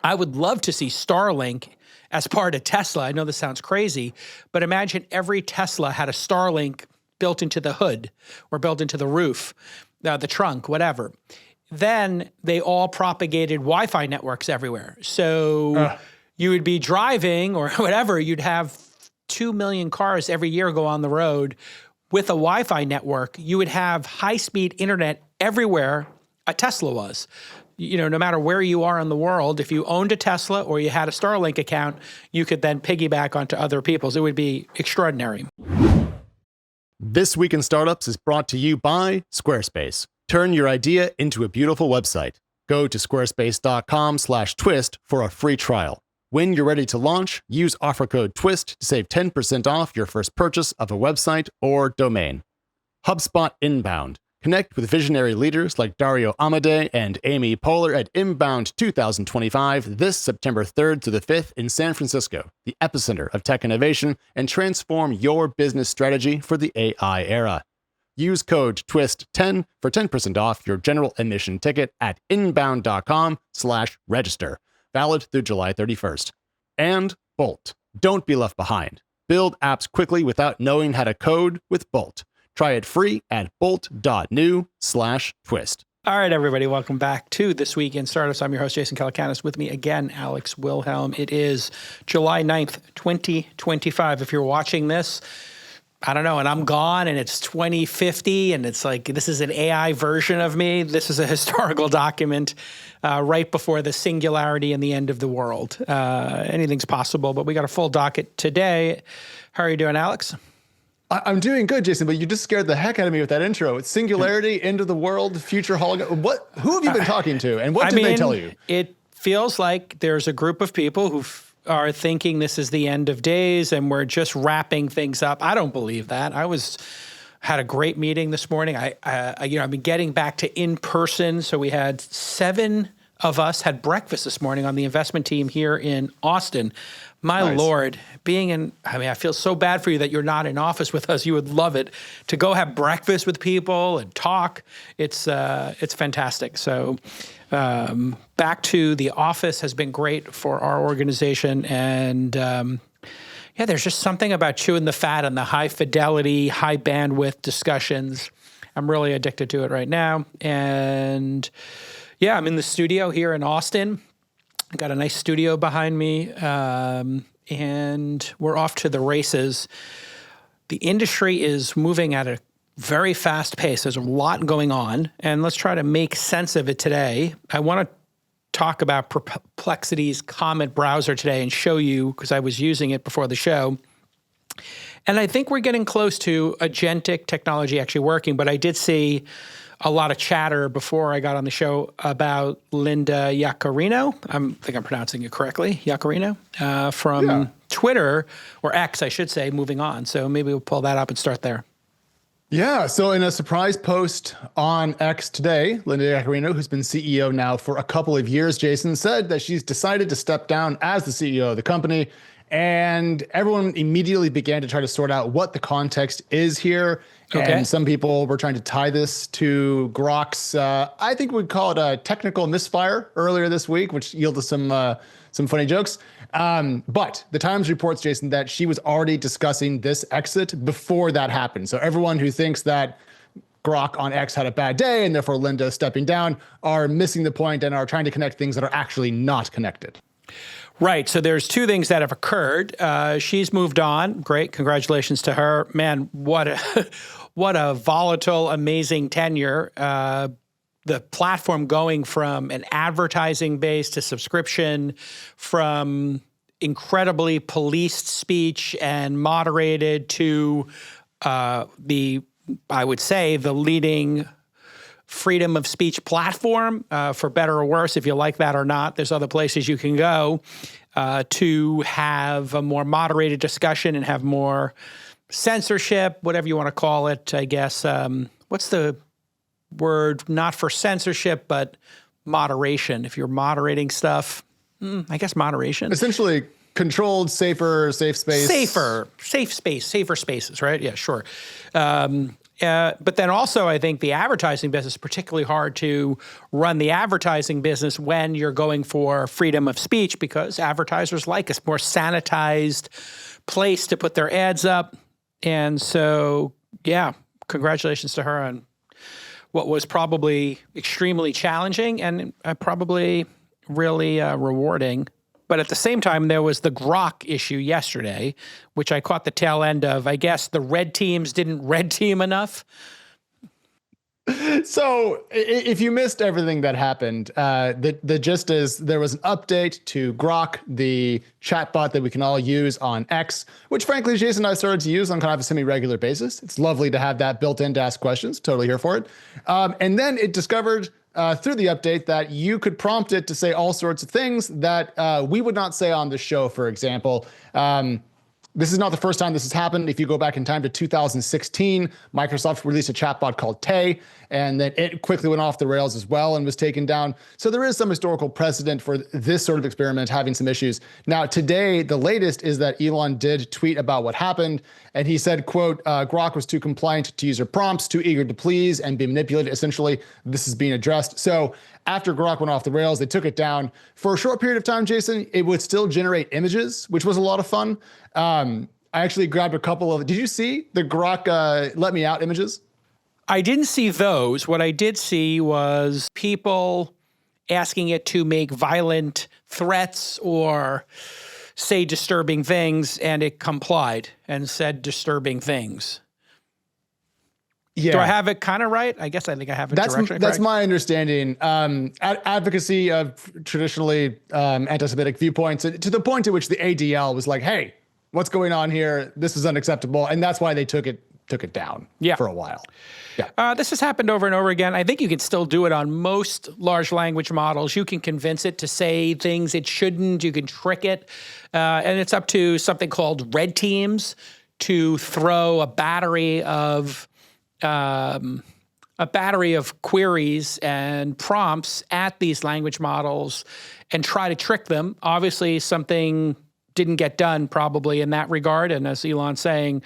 I would love to see Starlink as part of Tesla. I know this sounds crazy, but imagine every Tesla had a Starlink built into the hood or built into the roof, the trunk, whatever. Then they all propagated Wi-Fi networks everywhere. So you would be driving or whatever, you'd have 2 million cars every year go on the road with a Wi-Fi network. You would have high-speed internet everywhere a Tesla was. No matter where you are in the world, if you owned a Tesla or you had a Starlink account, you could then piggyback onto other people's. It would be extraordinary. This Week in Startups is brought to you by Squarespace. Turn your idea into a beautiful website. Go to squarespace.com/twist for a free trial. When you're ready to launch, use offer code TWIST to save 10% off your first purchase of a website or domain. HubSpot Inbound. Connect with visionary leaders like Dario Amade and Amy Poehler at Inbound 2025 this September 3rd to the 5th in San Francisco, the epicenter of tech innovation, and transform your business strategy for the AI era. Use code TWIST10 for 10% off your general admission ticket at inbound.com/register. Valid through July 31st. And Bolt. Don't be left behind. Build apps quickly without knowing how to code with Bolt. Try it free at bolt.new/twist. All right, everybody, welcome back to This Week in Startups. I'm your host, Jason Calacanis. With me again, Alex Wilhelm. It is July 9th, 2025. If you're watching this, I don't know, and I'm gone and it's 2050 and it's like, this is an AI version of me. This is a historical document right before the singularity and the end of the world. Anything's possible, but we got a full docket today. How are you doing, Alex? I'm doing good, Jason, but you just scared the heck out of me with that intro. It's singularity, end of the world, future hologram. Who have you been talking to, and what did they tell you? It feels like there's a group of people who are thinking this is the end of days and we're just wrapping things up. I don't believe that. Had a great meeting this morning. I've been getting back to in person. So we had 7 of us had breakfast this morning on the investment team here in Austin. My Lord, I feel so bad for you that you're not in office with us. You would love it to go have breakfast with people and talk. It's fantastic. So back to the office has been great for our organization. And there's just something about chewing the fat and the high fidelity, high bandwidth discussions. I'm really addicted to it right now. And I'm in the studio here in Austin. I got a nice studio behind me, and we're off to the races. The industry is moving at a very fast pace. There's a lot going on, and let's try to make sense of it today. I want to talk about Perplexity's Comet browser today and show you, because I was using it before the show. And I think we're getting close to agentic technology actually working, but I did see a lot of chatter before I got on the show about Linda Yaccarino. I think I'm pronouncing it correctly, Yaccarino, from Twitter, or X, I should say, moving on. So maybe we'll pull that up and start there. Yeah, so in a surprise post on X today, Linda Yaccarino, who's been CEO now for a couple of years, Jason, said that she's decided to step down as the CEO of the company. And everyone immediately began to try to sort out what the context is here. Okay. And some people were trying to tie this to Grok's, I think we'd call it a technical misfire earlier this week, which yielded some funny jokes. But the Times reports, Jason, that she was already discussing this exit before that happened. So everyone who thinks that Grok on X had a bad day and therefore Linda stepping down are missing the point and are trying to connect things that are actually not connected. Right. So there's 2 things that have occurred. She's moved on. Great. Congratulations to her. Man, what a volatile, amazing tenure. The platform going from an advertising base to subscription, from incredibly policed speech and moderated to I would say, the leading freedom of speech platform, for better or worse, if you like that or not. There's other places you can go to have a more moderated discussion and have more censorship, whatever you want to call it, I guess. What's the word? Not for censorship, but moderation. If you're moderating stuff, I guess moderation. Essentially controlled, safer, safe space. Safer spaces, right? Yeah, sure. But then also, I think the advertising business is particularly hard to run the advertising business when you're going for freedom of speech, because advertisers like a more sanitized place to put their ads up. And so, yeah, congratulations to her on what was probably extremely challenging and probably really rewarding. But at the same time, there was the Grok issue yesterday, which I caught the tail end of. I guess the red teams didn't red team enough. So if you missed everything that happened, the gist is there was an update to Grok, the chatbot that we can all use on X, which frankly, Jason and I started to use on kind of a semi-regular basis. It's lovely to have that built in to ask questions. Totally here for it. And then it discovered through the update that you could prompt it to say all sorts of things that we would not say on the show, for example. This is not the first time this has happened. If you go back in time to 2016, Microsoft released a chatbot called Tay, and then it quickly went off the rails as well and was taken down. So there is some historical precedent for this sort of experiment having some issues. Now, today, the latest is that Elon did tweet about what happened, and he said, quote, Grok was too compliant to user prompts, too eager to please and be manipulated. Essentially, this is being addressed. So after Grok went off the rails, they took it down. For a short period of time, Jason, it would still generate images, which was a lot of fun. I actually grabbed a couple of, did you see the Grok let me out images? I didn't see those. What I did see was people asking it to make violent threats or say disturbing things, and it complied and said disturbing things. Yeah. Do I have it kind of right? I guess I think I have it directionally correct. That's my understanding. Advocacy of traditionally anti-Semitic viewpoints, to the point at which the ADL was like, hey, what's going on here? This is unacceptable. And that's why they took it down for a while. Yeah. This has happened over and over again. I think you can still do it on most large language models. You can convince it to say things it shouldn't. You can trick it. And it's up to something called red teams to throw a battery of queries and prompts at these language models and try to trick them. Obviously, something didn't get done probably in that regard. And as Elon's saying,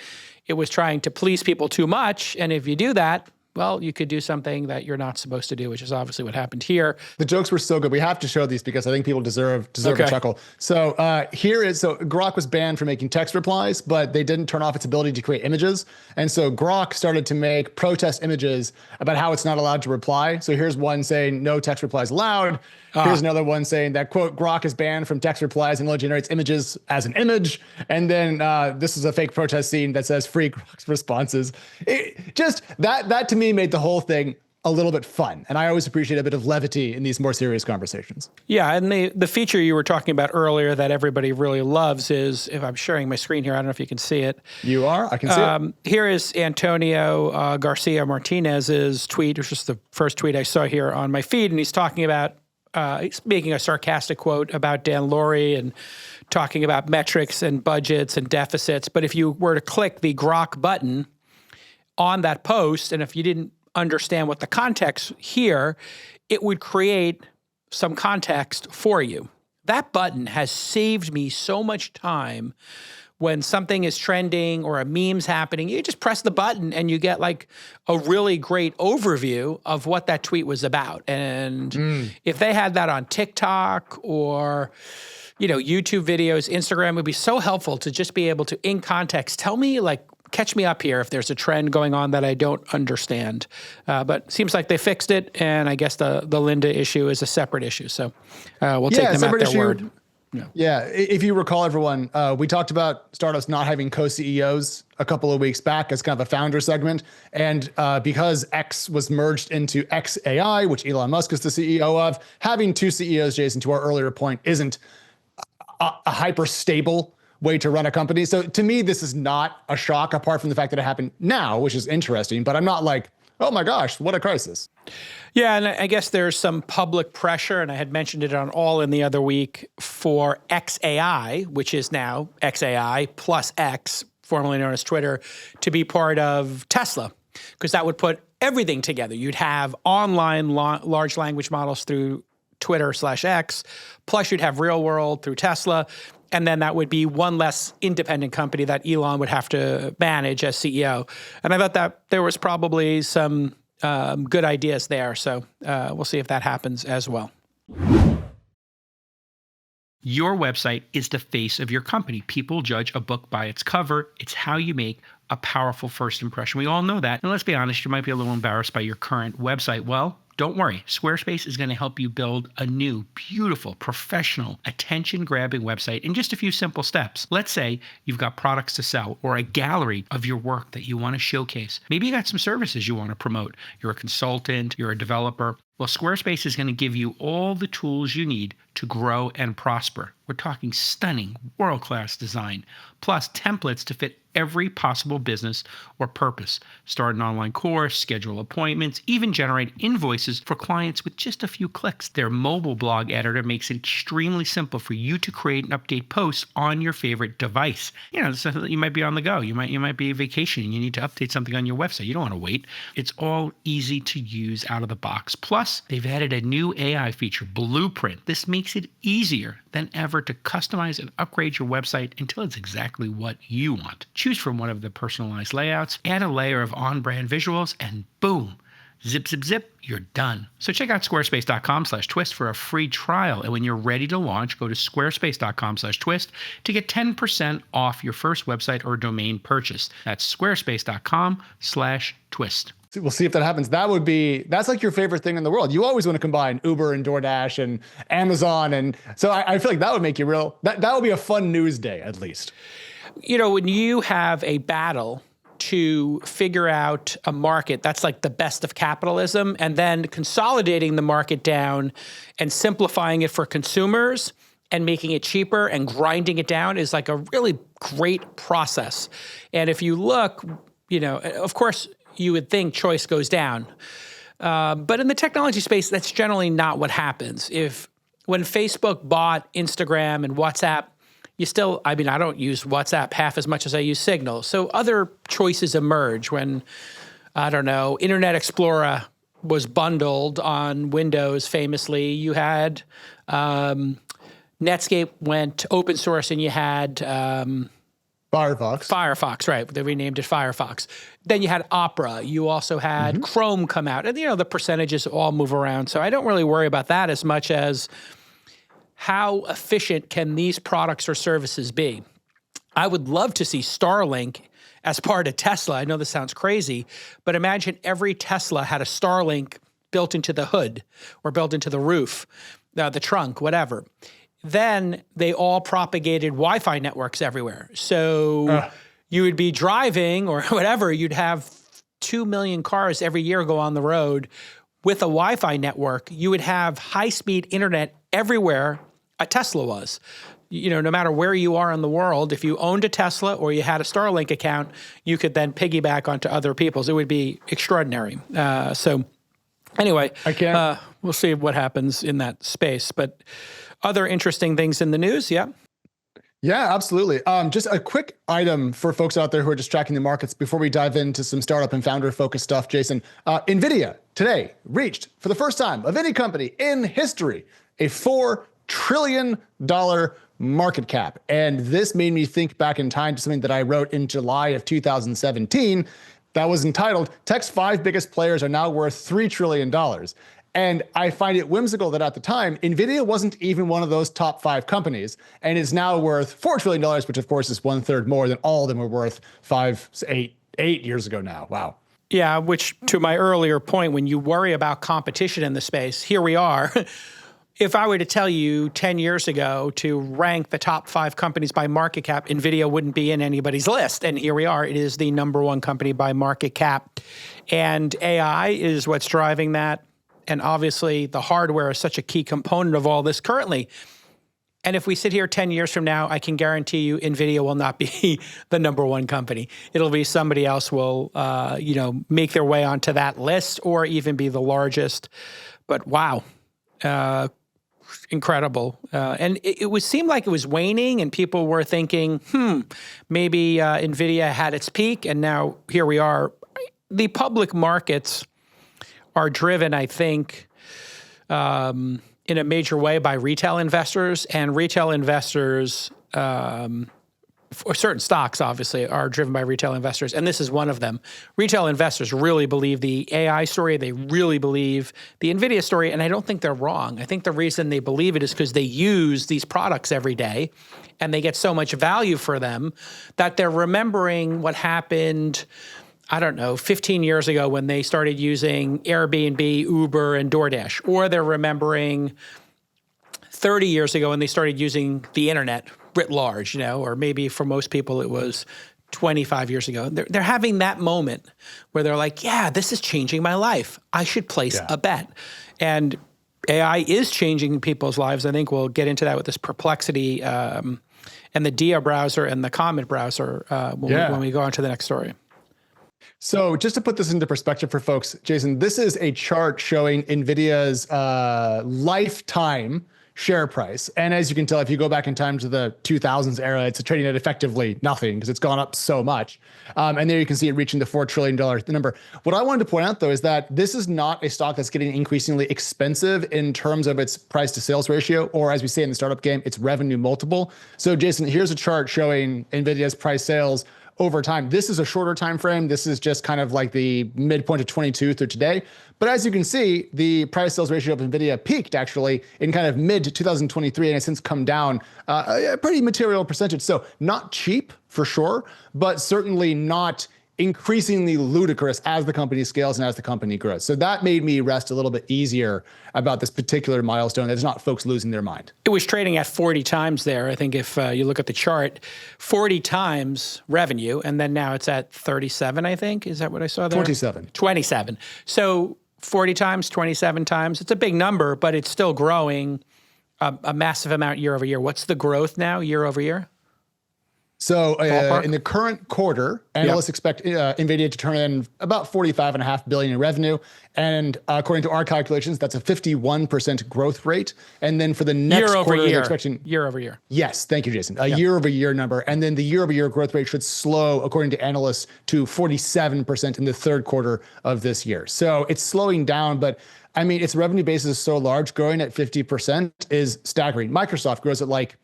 it was trying to please people too much. And if you do that, well, you could do something that you're not supposed to do, which is obviously what happened here. The jokes were so good. We have to show these because I think people deserve a chuckle. So so Grok was banned from making text replies, but they didn't turn off its ability to create images. And so Grok started to make protest images about how it's not allowed to reply. So here's one saying no text replies allowed. Here's another one saying that, quote, Grok is banned from text replies and only generates images as an image. And then this is a fake protest scene that says free Grok's responses. That to me made the whole thing a little bit fun. And I always appreciate a bit of levity in these more serious conversations. Yeah, and the feature you were talking about earlier that everybody really loves is, if I'm sharing my screen here, I don't know if you can see it. You are? I can see it. Here is Antonio Garcia Martinez's tweet, which is the first tweet I saw here on my feed, and he's talking about he's making a sarcastic quote about Dan Laurie and talking about metrics and budgets and deficits. But if you were to click the Grok button on that post, and if you didn't understand what the context here, it would create some context for you. That button has saved me so much time. When something is trending or a meme's happening, you just press the button and you get like a really great overview of what that tweet was about. And if they had that on TikTok or, YouTube videos, Instagram, would be so helpful to just be able to, in context, tell me, like, catch me up here if there's a trend going on that I don't understand. But it seems like they fixed it, and I guess the Linda issue is a separate issue. So we'll take them at their word. Yeah. If you recall, everyone, we talked about startups not having co-CEOs a couple of weeks back as kind of a founder segment. And because X was merged into XAI, which Elon Musk is the CEO of, having two CEOs, Jason, to our earlier point, isn't a hyper stable way to run a company. So to me, this is not a shock, apart from the fact that it happened now, which is interesting. But I'm not like, oh my gosh, what a crisis. Yeah, and I guess there's some public pressure, and I had mentioned it on All In the other week, for XAI, which is now XAI plus X, formerly known as Twitter, to be part of Tesla, because that would put everything together. You'd have online large language models through Twitter/X, plus you'd have real world through Tesla. And then that would be one less independent company that Elon would have to manage as CEO. And I thought that there was probably some good ideas there. So we'll see if that happens as well. Your website is the face of your company. People judge a book by its cover. It's how you make a powerful first impression. We all know that. And let's be honest, you might be a little embarrassed by your current website. Well, don't worry. Squarespace is going to help you build a new, beautiful, professional, attention-grabbing website in just a few simple steps. Let's say you've got products to sell or a gallery of your work that you want to showcase. Maybe you got some services you want to promote. You're a consultant, you're a developer. Well, Squarespace is going to give you all the tools you need to grow and prosper. We're talking stunning, world-class design, plus templates to fit every possible business or purpose. Start an online course, schedule appointments, even generate invoices for clients with just a few clicks. Their mobile blog editor makes it extremely simple for you to create and update posts on your favorite device. You know, so you might be on the go. You might be vacationing. You need to update something on your website. You don't want to wait. It's all easy to use out of the box. Plus, they've added a new AI feature, Blueprint. This makes it easier than ever to customize and upgrade your website until it's exactly what you want. Choose from one of the personalized layouts, add a layer of on-brand visuals, and boom, zip, zip, zip, you're done. So check out squarespace.com/twist for a free trial. And when you're ready to launch, go to squarespace.com/twist to get 10% off your first website or domain purchase. That's squarespace.com/twist. We'll see if that happens. That's like your favorite thing in the world. You always want to combine Uber and DoorDash and Amazon. And so I feel like that would make you that would be a fun news day, at least. You know, when you have a battle to figure out a market, that's like the best of capitalism, and then consolidating the market down and simplifying it for consumers and making it cheaper and grinding it down is like a really great process. And if you look, you know, of course, you would think choice goes down. But in the technology space, that's generally not what happens. When Facebook bought Instagram and WhatsApp, I don't use WhatsApp half as much as I use Signal. So other choices emerge when, I don't know, Internet Explorer was bundled on Windows famously. You had Netscape went open source and you had Firefox, right. They renamed it Firefox. Then you had Opera. You also had Chrome come out. And, you know, the percentages all move around. So I don't really worry about that as much as how efficient can these products or services be. I would love to see Starlink as part of Tesla. I know this sounds crazy, but imagine every Tesla had a Starlink built into the hood or built into the roof, the trunk, whatever. Then they all propagated Wi-Fi networks everywhere. So you would be driving or whatever, you'd have 2 million cars every year go on the road with a Wi-Fi network. You would have high-speed internet everywhere a Tesla was. You know, no matter where you are in the world, if you owned a Tesla or you had a Starlink account, you could then piggyback onto other people's. It would be extraordinary. So anyway, we'll see what happens in that space. But other interesting things in the news, yeah? Yeah, absolutely. Just a quick item for folks out there who are just tracking the markets before we dive into some startup and founder-focused stuff, Jason. Nvidia today reached, for the first time of any company in history, a $4 trillion market cap. And this made me think back in time to something that I wrote in July of 2017 that was entitled, Tech's 5 biggest players are now worth $3 trillion. And I find it whimsical that at the time, Nvidia wasn't even one of those top 5 companies and is now worth $4 trillion, which of course is 1/3 more than all of them were worth 8 years ago now. Wow. Yeah, which to my earlier point, when you worry about competition in the space, here we are. If I were to tell you 10 years ago to rank the top 5 companies by market cap, Nvidia wouldn't be in anybody's list. And here we are. It is the number 1 company by market cap. And AI is what's driving that. And obviously, the hardware is such a key component of all this currently. And if we sit here 10 years from now, I can guarantee you Nvidia will not be the number 1 company. It'll be somebody else will, make their way onto that list or even be the largest. But wow, incredible. And it seemed like it was waning and people were thinking, maybe Nvidia had its peak and now here we are. The public markets are driven, I think, in a major way by retail investors, and retail investors or certain stocks, obviously, are driven by retail investors, and this is one of them. Retail investors really believe the AI story. They really believe the Nvidia story, and I don't think they're wrong. I think the reason they believe it is because they use these products every day, and they get so much value for them that they're remembering what happened, I don't know, 15 years ago when they started using Airbnb, Uber, and DoorDash, or they're remembering 30 years ago when they started using the internet writ large, or maybe for most people it was 25 years ago. They're having that moment where they're like, yeah, this is changing my life. I should place a bet. And AI is changing people's lives. I think we'll get into that with this Perplexity and the Dia browser and the Comet browser when we go on to the next story. So just to put this into perspective for folks, Jason, this is a chart showing NVIDIA's lifetime share price. And as you can tell, if you go back in time to the 2000s era, it's trading at effectively nothing because it's gone up so much. And there you can see it reaching the $4 trillion number. What I wanted to point out, though, is that this is not a stock that's getting increasingly expensive in terms of its price to sales ratio, or as we say in the startup game, its revenue multiple. So Jason, here's a chart showing NVIDIA's price sales over time. This is a shorter time frame. This is just kind of like the midpoint of 22 through today. But as you can see, the price sales ratio of NVIDIA peaked actually in kind of mid 2023 and has since come down a pretty material percentage. So not cheap for sure, but certainly not increasingly ludicrous as the company scales and as the company grows. So that made me rest a little bit easier about this particular milestone. There's not folks losing their mind. It was trading at 40 times there. I think if you look at the chart, 40 times revenue, and then now it's at 37, I think. Is that what I saw there? 27. So 40 times, 27 times. It's a big number, but it's still growing a massive amount year over year. What's the growth now year over year? So in the current quarter, analysts expect NVIDIA to turn in about $45.5 billion in revenue. And according to our calculations, that's a 51% growth rate. And then for the next quarter, they're expecting year over year. Yes, thank you, Jason. A year over year number. And then the year over year growth rate should slow, according to analysts, to 47% in the third quarter of this year. So it's slowing down, but I mean, its revenue base is so large, growing at 50% is staggering. Microsoft grows at like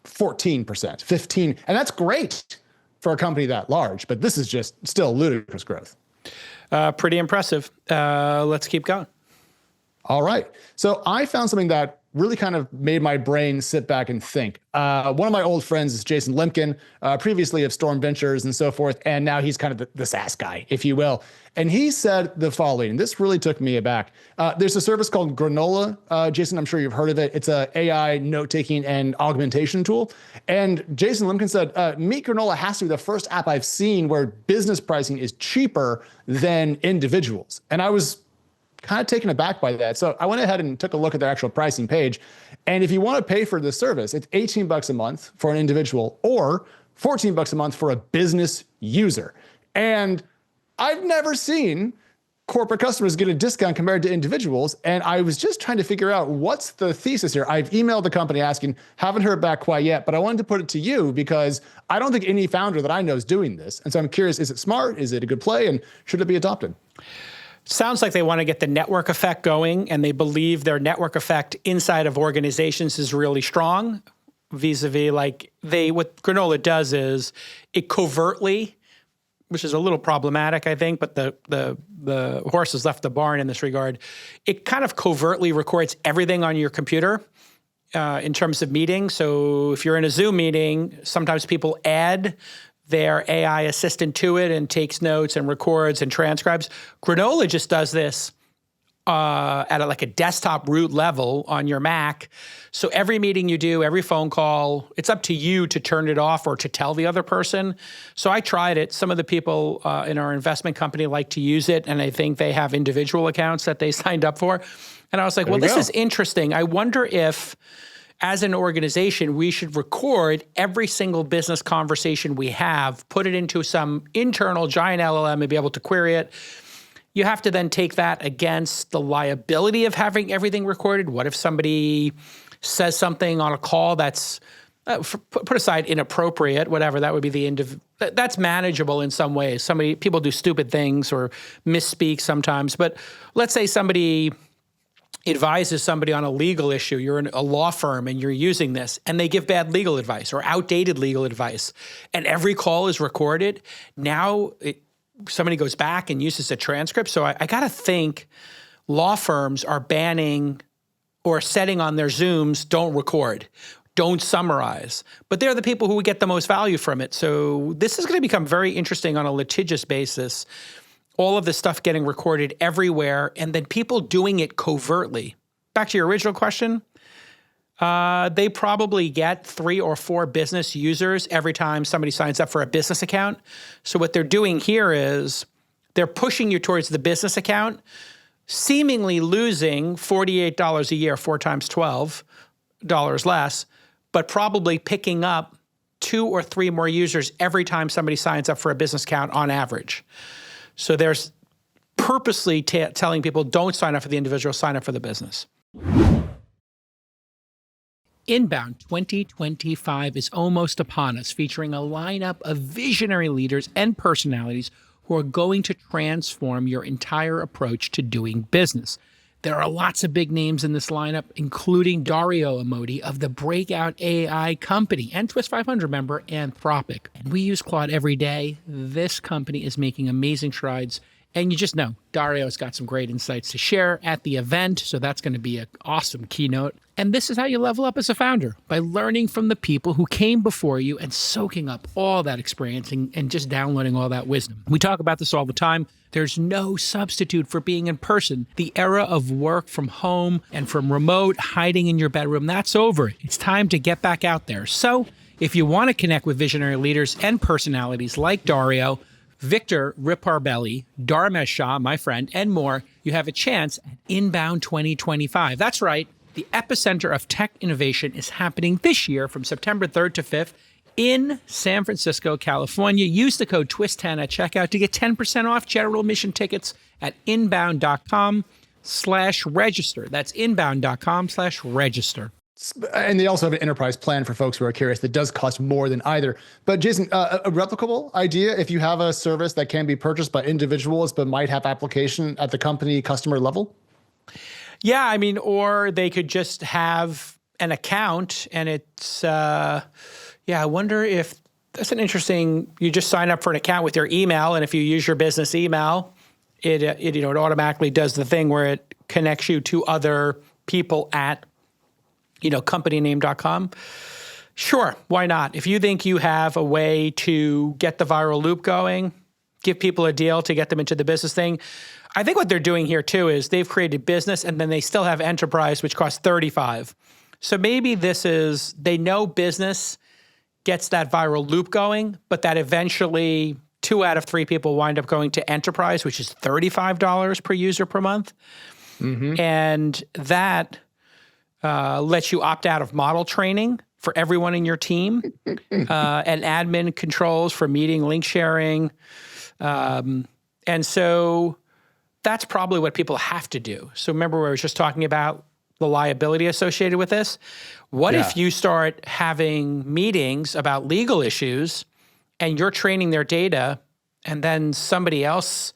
14%, 15%. And that's great for a company that large, but this is just still ludicrous growth. Pretty impressive. Let's keep going. All right. So I found something that really kind of made my brain sit back and think. One of my old friends is Jason Lemkin, previously of Storm Ventures and so forth. And now he's kind of the SaaS guy, if you will. And he said the following, and this really took me aback. There's a service called Granola. Jason, I'm sure you've heard of it. It's a AI note-taking and augmentation tool. And Jason Lemkin said, Meet Granola has to be the first app I've seen where business pricing is cheaper than individuals. And I was kind of taken aback by that. So I went ahead and took a look at their actual pricing page. And if you want to pay for this service, it's $18 a month for an individual or $14 a month for a business user. And I've never seen corporate customers get a discount compared to individuals. And I was just trying to figure out what's the thesis here. I've emailed the company asking, haven't heard back quite yet, but I wanted to put it to you because I don't think any founder that I know is doing this. And so I'm curious, is it smart? Is it a good play? And should it be adopted? Sounds like they want to get the network effect going, and they believe their network effect inside of organizations is really strong, vis-a-vis what Granola does is it covertly, which is a little problematic, I think, but the horse has left the barn in this regard. It kind of covertly records everything on your computer in terms of meetings. So if you're in a Zoom meeting, sometimes people add their AI assistant to it and takes notes and records and transcribes. Granola just does this at a desktop root level on your Mac. So every meeting you do, every phone call, it's up to you to turn it off or to tell the other person. So I tried it. Some of the people in our investment company like to use it, and I think they have individual accounts that they signed up for. And I was like, well, this is interesting. I wonder if, as an organization, we should record every single business conversation we have, put it into some internal giant LLM and be able to query it. You have to then take that against the liability of having everything recorded. What if somebody says something on a call that's, put aside inappropriate, whatever, that would be that's manageable in some ways. People do stupid things or misspeak sometimes. But let's say somebody advises somebody on a legal issue, you're in a law firm and you're using this, and they give bad legal advice or outdated legal advice, and every call is recorded, now somebody goes back and uses a transcript. So I got to think law firms are banning or setting on their Zooms, don't record, don't summarize. But they're the people who would get the most value from it. So this is going to become very interesting on a litigious basis. All of this stuff getting recorded everywhere, and then people doing it covertly. Back to your original question, they probably get 3 or 4 business users every time somebody signs up for a business account. So what they're doing here is they're pushing you towards the business account, seemingly losing $48 a year, 4 times $12 less, but probably picking up 2 or 3 more users every time somebody signs up for a business account on average. So there's purposely telling people don't sign up for the individual, sign up for the business. Inbound 2025 is almost upon us, featuring a lineup of visionary leaders and personalities who are going to transform your entire approach to doing business. There are lots of big names in this lineup, including Dario Amodei of the breakout AI company and Twist 500 member Anthropic. And we use Claude every day. This company is making amazing strides. And you just know Dario's got some great insights to share at the event, so that's going to be an awesome keynote. And this is how you level up as a founder, by learning from the people who came before you and soaking up all that experience and just downloading all that wisdom. We talk about this all the time. There's no substitute for being in person. The era of work from home and from remote, hiding in your bedroom, that's over. It's time to get back out there. So if you want to connect with visionary leaders and personalities like Dario, Victor Riparbelli, Dharmesh Shah, my friend, and more, you have a chance at Inbound 2025. That's right. The epicenter of tech innovation is happening this year from September 3rd to 5th in San Francisco, California. Use the code TWIST10 at checkout to get 10% off general admission tickets at inbound.com/register. That's inbound.com/register. And they also have an enterprise plan for folks who are curious that does cost more than either. But Jason, a replicable idea, if you have a service that can be purchased by individuals but might have application at the company customer level? Yeah, I mean, or they could just have an account and it's, I wonder if that's an interesting, you just sign up for an account with your email, and if you use your business email, it automatically does the thing where it connects you to other people at, companyname.com. Sure, why not? If you think you have a way to get the viral loop going, give people a deal to get them into the business thing. I think what they're doing here too is they've created business and then they still have enterprise, which costs $35. So maybe this is, they know business gets that viral loop going, but that eventually 2 out of 3 people wind up going to enterprise, which is $35 per user per month. Mm-hmm. And that lets you opt out of model training for everyone in your team, and admin controls for meeting, link sharing. And so that's probably what people have to do. So remember, we were just talking about the liability associated with this. What if you start having meetings about legal issues and you're training their data, and then somebody else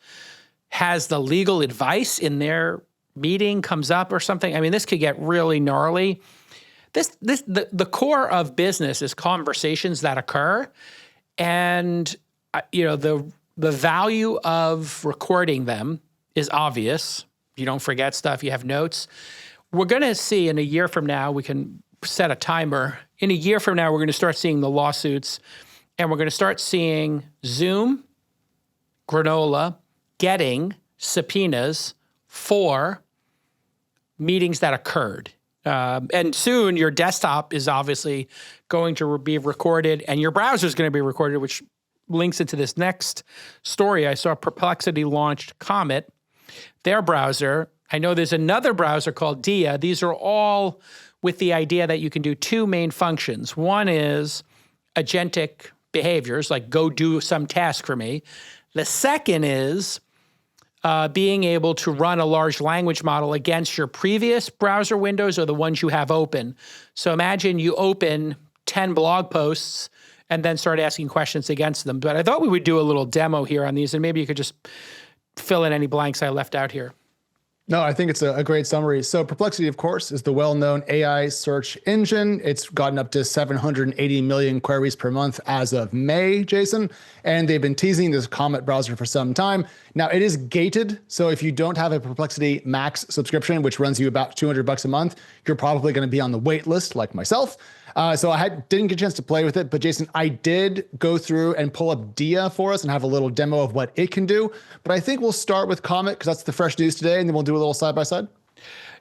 has the legal advice in their meeting comes up or something? I mean, this could get really gnarly. The core of business is conversations that occur, and the value of recording them is obvious. You don't forget stuff. You have notes. We're going to see in a year from now, we can set a timer. In a year from now, we're going to start seeing the lawsuits, and we're going to start seeing Zoom, Granola getting subpoenas for meetings that occurred. And soon your desktop is obviously going to be recorded, and your browser is going to be recorded, which links into this next story. I saw Perplexity launched Comet, their browser. I know there's another browser called Dia. These are all with the idea that you can do 2 main functions. One is agentic behaviors, like go do some task for me. The second is being able to run a large language model against your previous browser windows or the ones you have open. So imagine you open 10 blog posts and then start asking questions against them. But I thought we would do a little demo here on these, and maybe you could just fill in any blanks I left out here. No, I think it's a great summary. So Perplexity, of course, is the well-known AI search engine. It's gotten up to 780 million queries per month as of May, Jason. And they've been teasing this Comet browser for some time. Now, it is gated. So if you don't have a Perplexity Max subscription, which runs you about $200 a month, you're probably going to be on the wait list like myself. So didn't get a chance to play with it, but Jason, I did go through and pull up Dia for us and have a little demo of what it can do. But I think we'll start with Comet because that's the fresh news today, and then we'll do a little side by side.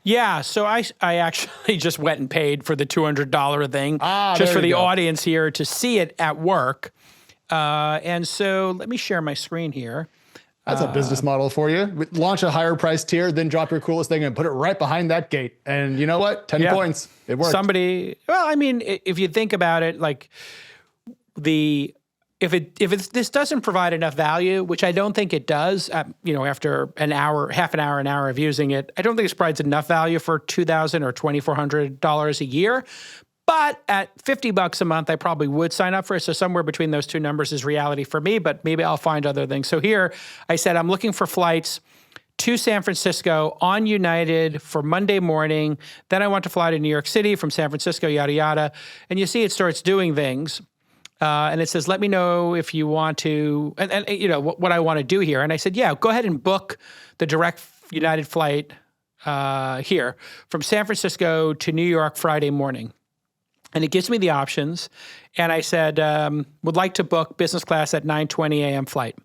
Yeah, so I actually just went and paid for the $200 thing just for the go. audience here to see it at work. And so let me share my screen here. That's a business model for you. Launch a higher price tier, then drop your coolest thing and put it right behind that gate. And you know what? 10 points. It worked. Well, I mean, if you think about it, like if this doesn't provide enough value, which I don't think it does, after an hour of using it, I don't think it provides enough value for $2,000 or $2,400 a year. But at $50 a month, I probably would sign up for it. So somewhere between those two numbers is reality for me, but maybe I'll find other things. So here I said, I'm looking for flights to San Francisco on United for Monday morning. Then I want to fly to New York City from San Francisco, yada, yada. And you see it starts doing things. And it says, let me know if you want to, and what I want to do here. And I said, yeah, go ahead and book the direct United flight here from San Francisco to New York Friday morning. And it gives me the options. And I said, would like to book business class at 9:20 a.m. flight.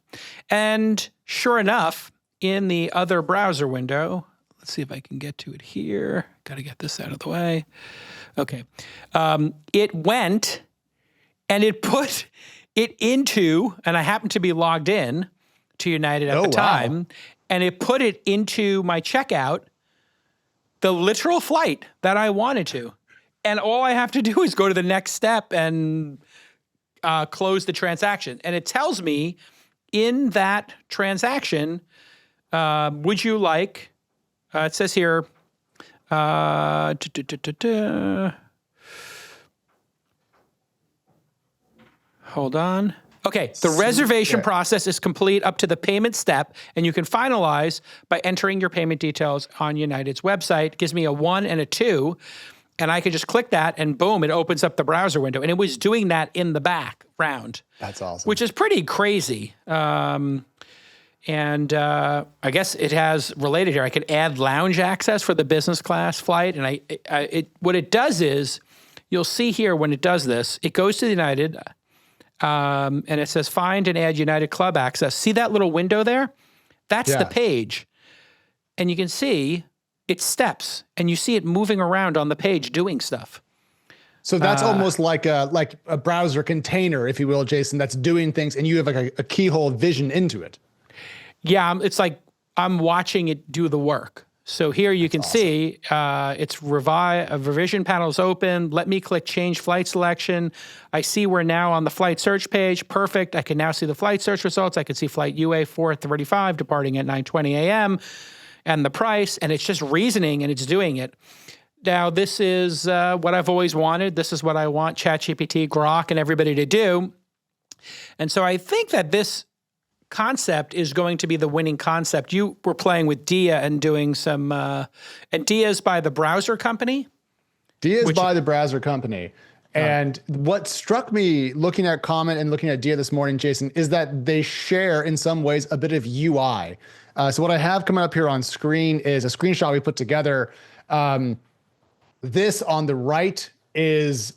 And sure enough, in the other browser window, let's see if I can get to it here. Got to get this out of the way. Okay. It went and it put it into, and I happened to be logged in to United at the time, and it put it into my checkout, the literal flight that I wanted to. And all I have to do is go to the next step and close the transaction. And it tells me in that transaction, would you like, it says here, hold on. Okay, the reservation process is complete up to the payment step, and you can finalize by entering your payment details on United's website. It gives me a 1 and a 2. And I could just click that and boom, it opens up the browser window. And it was doing that in the background. That's awesome. Which is pretty crazy. I guess it has related here. I could add lounge access for the business class flight. And what it does is, you'll see here when it does this, it goes to United and it says find and add United Club access. See that little window there? That's the page. And you can see it's steps, and you see it moving around on the page doing stuff. So that's almost like a browser container, if you will, Jason, that's doing things, and you have like a keyhole vision into it. Yeah, it's like I'm watching it do the work. So here you can see it's revision panel is open. Let me click change flight selection. I see we're now on the flight search page. Perfect. I can now see the flight search results. I can see flight UA 435 departing at 9:20 a.m. and the price, and it's just reasoning and it's doing it. Now, this is what I've always wanted. This is what I want ChatGPT, Grok, and everybody to do. And so I think that this concept is going to be the winning concept. You were playing with Dia and doing some, and Dia is by the browser company? Dia is by the browser company. And what struck me looking at Comet and looking at Dia this morning, Jason, is that they share in some ways a bit of UI. So what I have coming up here on screen is a screenshot we put together. This on the right is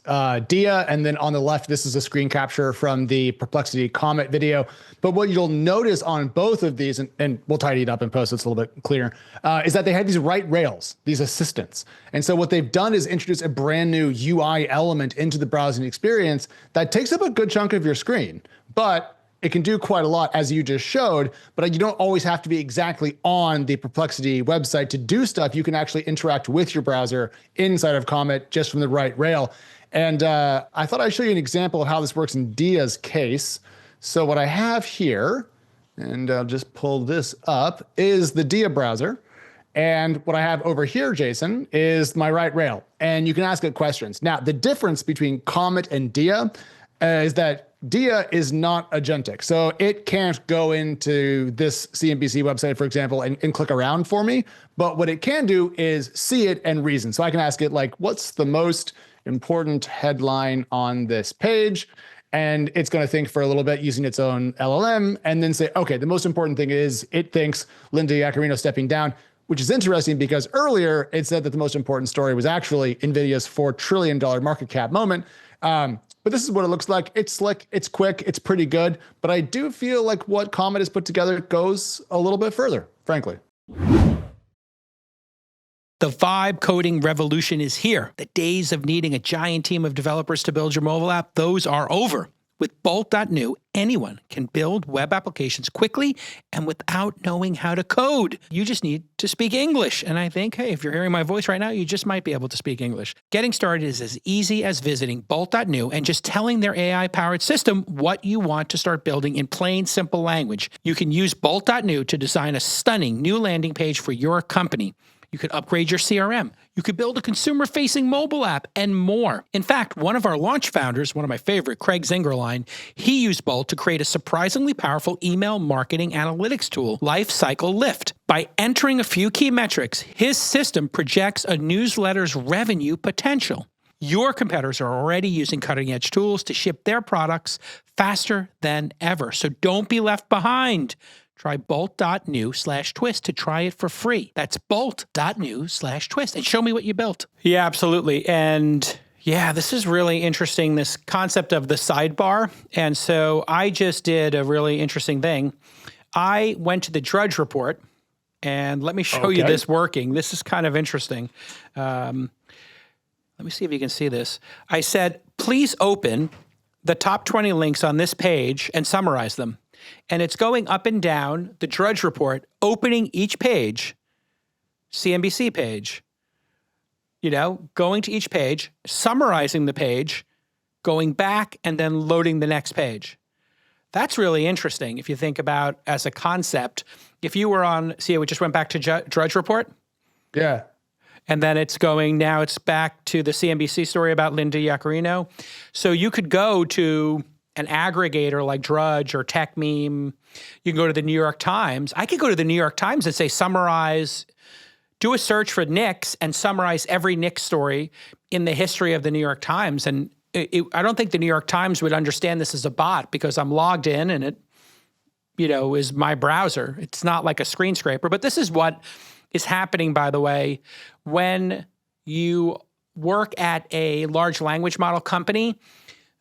Dia, and then on the left, this is a screen capture from the Perplexity Comet video. But what you'll notice on both of these, and we'll tidy it up and post so it's a little bit clearer, is that they had these right rails, these assistants. And so what they've done is introduce a brand new UI element into the browsing experience that takes up a good chunk of your screen. But it can do quite a lot, as you just showed, but you don't always have to be exactly on the Perplexity website to do stuff. You can actually interact with your browser inside of Comet just from the right rail. And I thought I'd show you an example of how this works in Dia's case. So what I have here, and I'll just pull this up, is the Dia browser. And what I have over here, Jason, is my right rail. And you can ask it questions. Now, the difference between Comet and Dia is that Dia is not agentic. So it can't go into this CNBC website, for example, and click around for me. But what it can do is see it and reason. So I can ask it like, what's the most important headline on this page? And it's going to think for a little bit using its own LLM and then say, okay, the most important thing is it thinks Linda Yaccarino stepping down, which is interesting because earlier it said that the most important story was actually Nvidia's $4 trillion market cap moment. But this is what it looks like. It's slick, it's quick, it's pretty good. But I do feel like what Comet has put together goes a little bit further, frankly. The vibe coding revolution is here. The days of needing a giant team of developers to build your mobile app, those are over. With Bolt.new, anyone can build web applications quickly and without knowing how to code. You just need to speak English. And I think, hey, if you're hearing my voice right now, you just might be able to speak English. Getting started is as easy as visiting Bolt.new and just telling their AI-powered system what you want to start building in plain, simple language. You can use Bolt.new to design a stunning new landing page for your company. You could upgrade your CRM. You could build a consumer-facing mobile app and more. In fact, one of our launch founders, one of my favorite, Craig Zingerlein, he used Bolt to create a surprisingly powerful email marketing analytics tool, Lifecycle Lift. By entering a few key metrics, his system projects a newsletter's revenue potential. Your competitors are already using cutting-edge tools to ship their products faster than ever, so don't be left behind. Try bolt.new/twist to try it for free. That's bolt.new/twist and show me what you built. Yeah, absolutely. And yeah, this is really interesting, this concept of the sidebar. And so I just did a really interesting thing. I went to the Drudge Report, and let me show you this working. This is kind of interesting. Let me see if you can see this. I said, please open the top 20 links on this page and summarize them. And it's going up and down the Drudge Report, opening each page, CNBC page, going to each page, summarizing the page, going back, and then loading the next page. That's really interesting if you think about as a concept. If you were on, see, we just went back to Drudge Report. Yeah. And then it's back to the CNBC story about Linda Yaccarino. So you could go to an aggregator like Drudge or Tech Meme. You can go to the New York Times. I could go to the New York Times and say, do a search for Knicks and summarize every Knicks story in the history of the New York Times. And I don't think the New York Times would understand this as a bot because I'm logged in and it, is my browser. It's not like a screen scraper. But this is what is happening, by the way, when you work at a large language model company.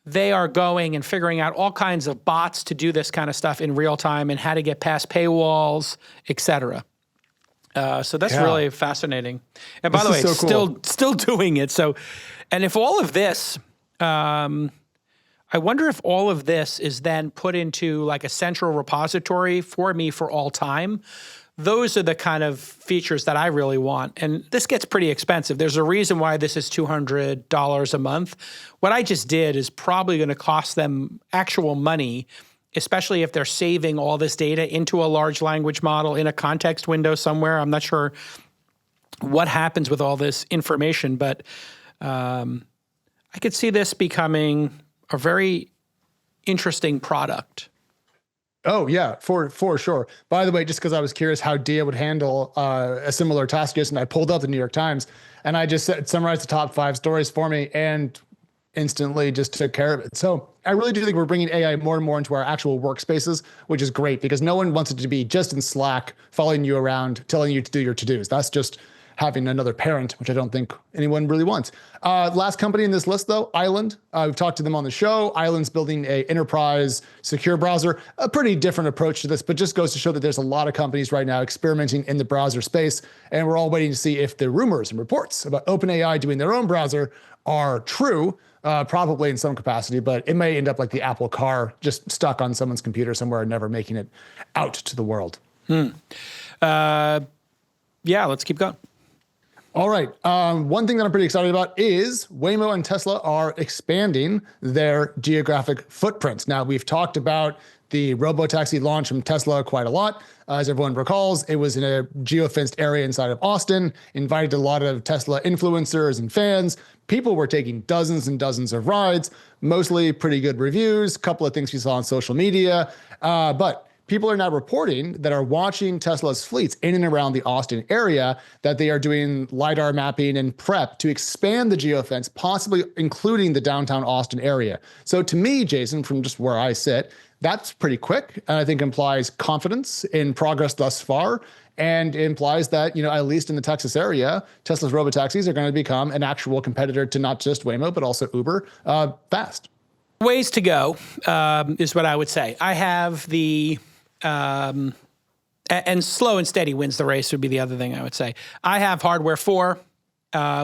They are going and figuring out all kinds of bots to do this kind of stuff in real time and how to get past paywalls, et cetera. So that's really fascinating. And by the way, still doing it. So, and if all of this, I wonder if all of this is then put into like a central repository for me for all time. Those are the kind of features that I really want. And this gets pretty expensive. There's a reason why this is $200 a month. What I just did is probably going to cost them actual money, especially if they're saving all this data into a large language model in a context window somewhere. I'm not sure what happens with all this information, but I could see this becoming a very interesting product. Oh, yeah, for sure. By the way, just because I was curious how Dia would handle a similar task, Jason, I pulled up the New York Times and I just summarized the top 5 stories for me and instantly just took care of it. So I really do think we're bringing AI more and more into our actual workspaces, which is great because no one wants it to be just in Slack, following you around, telling you to do your to-dos. That's just having another parent, which I don't think anyone really wants. Last company in this list, though, Island. We've talked to them on the show. Island's building a enterprise secure browser, a pretty different approach to this, but just goes to show that there's a lot of companies right now experimenting in the browser space, and we're all waiting to see if the rumors and reports about OpenAI doing their own browser are true, probably in some capacity, but it may end up like the Apple car, just stuck on someone's computer somewhere and never making it out to the world. Yeah, let's keep going. All right. One thing that I'm pretty excited about is Waymo and Tesla are expanding their geographic footprints. Now, we've talked about the robotaxi launch from Tesla quite a lot. As everyone recalls, it was in a geofenced area inside of Austin, invited a lot of Tesla influencers and fans. People were taking dozens and dozens of rides, mostly pretty good reviews, a couple of things we saw on social media. But people are now reporting that are watching Tesla's fleets in and around the Austin area, that they are doing LiDAR mapping and prep to expand the geofence, possibly including the downtown Austin area. So to me, Jason, from just where I sit, that's pretty quick, and I think implies confidence in progress thus far, and implies that, at least in the Texas area, Tesla's robotaxis are going to become an actual competitor to not just Waymo, but also Uber fast. Ways to go is what I would say. I have the... and slow and steady wins the race would be the other thing I would say. I have hardware 4,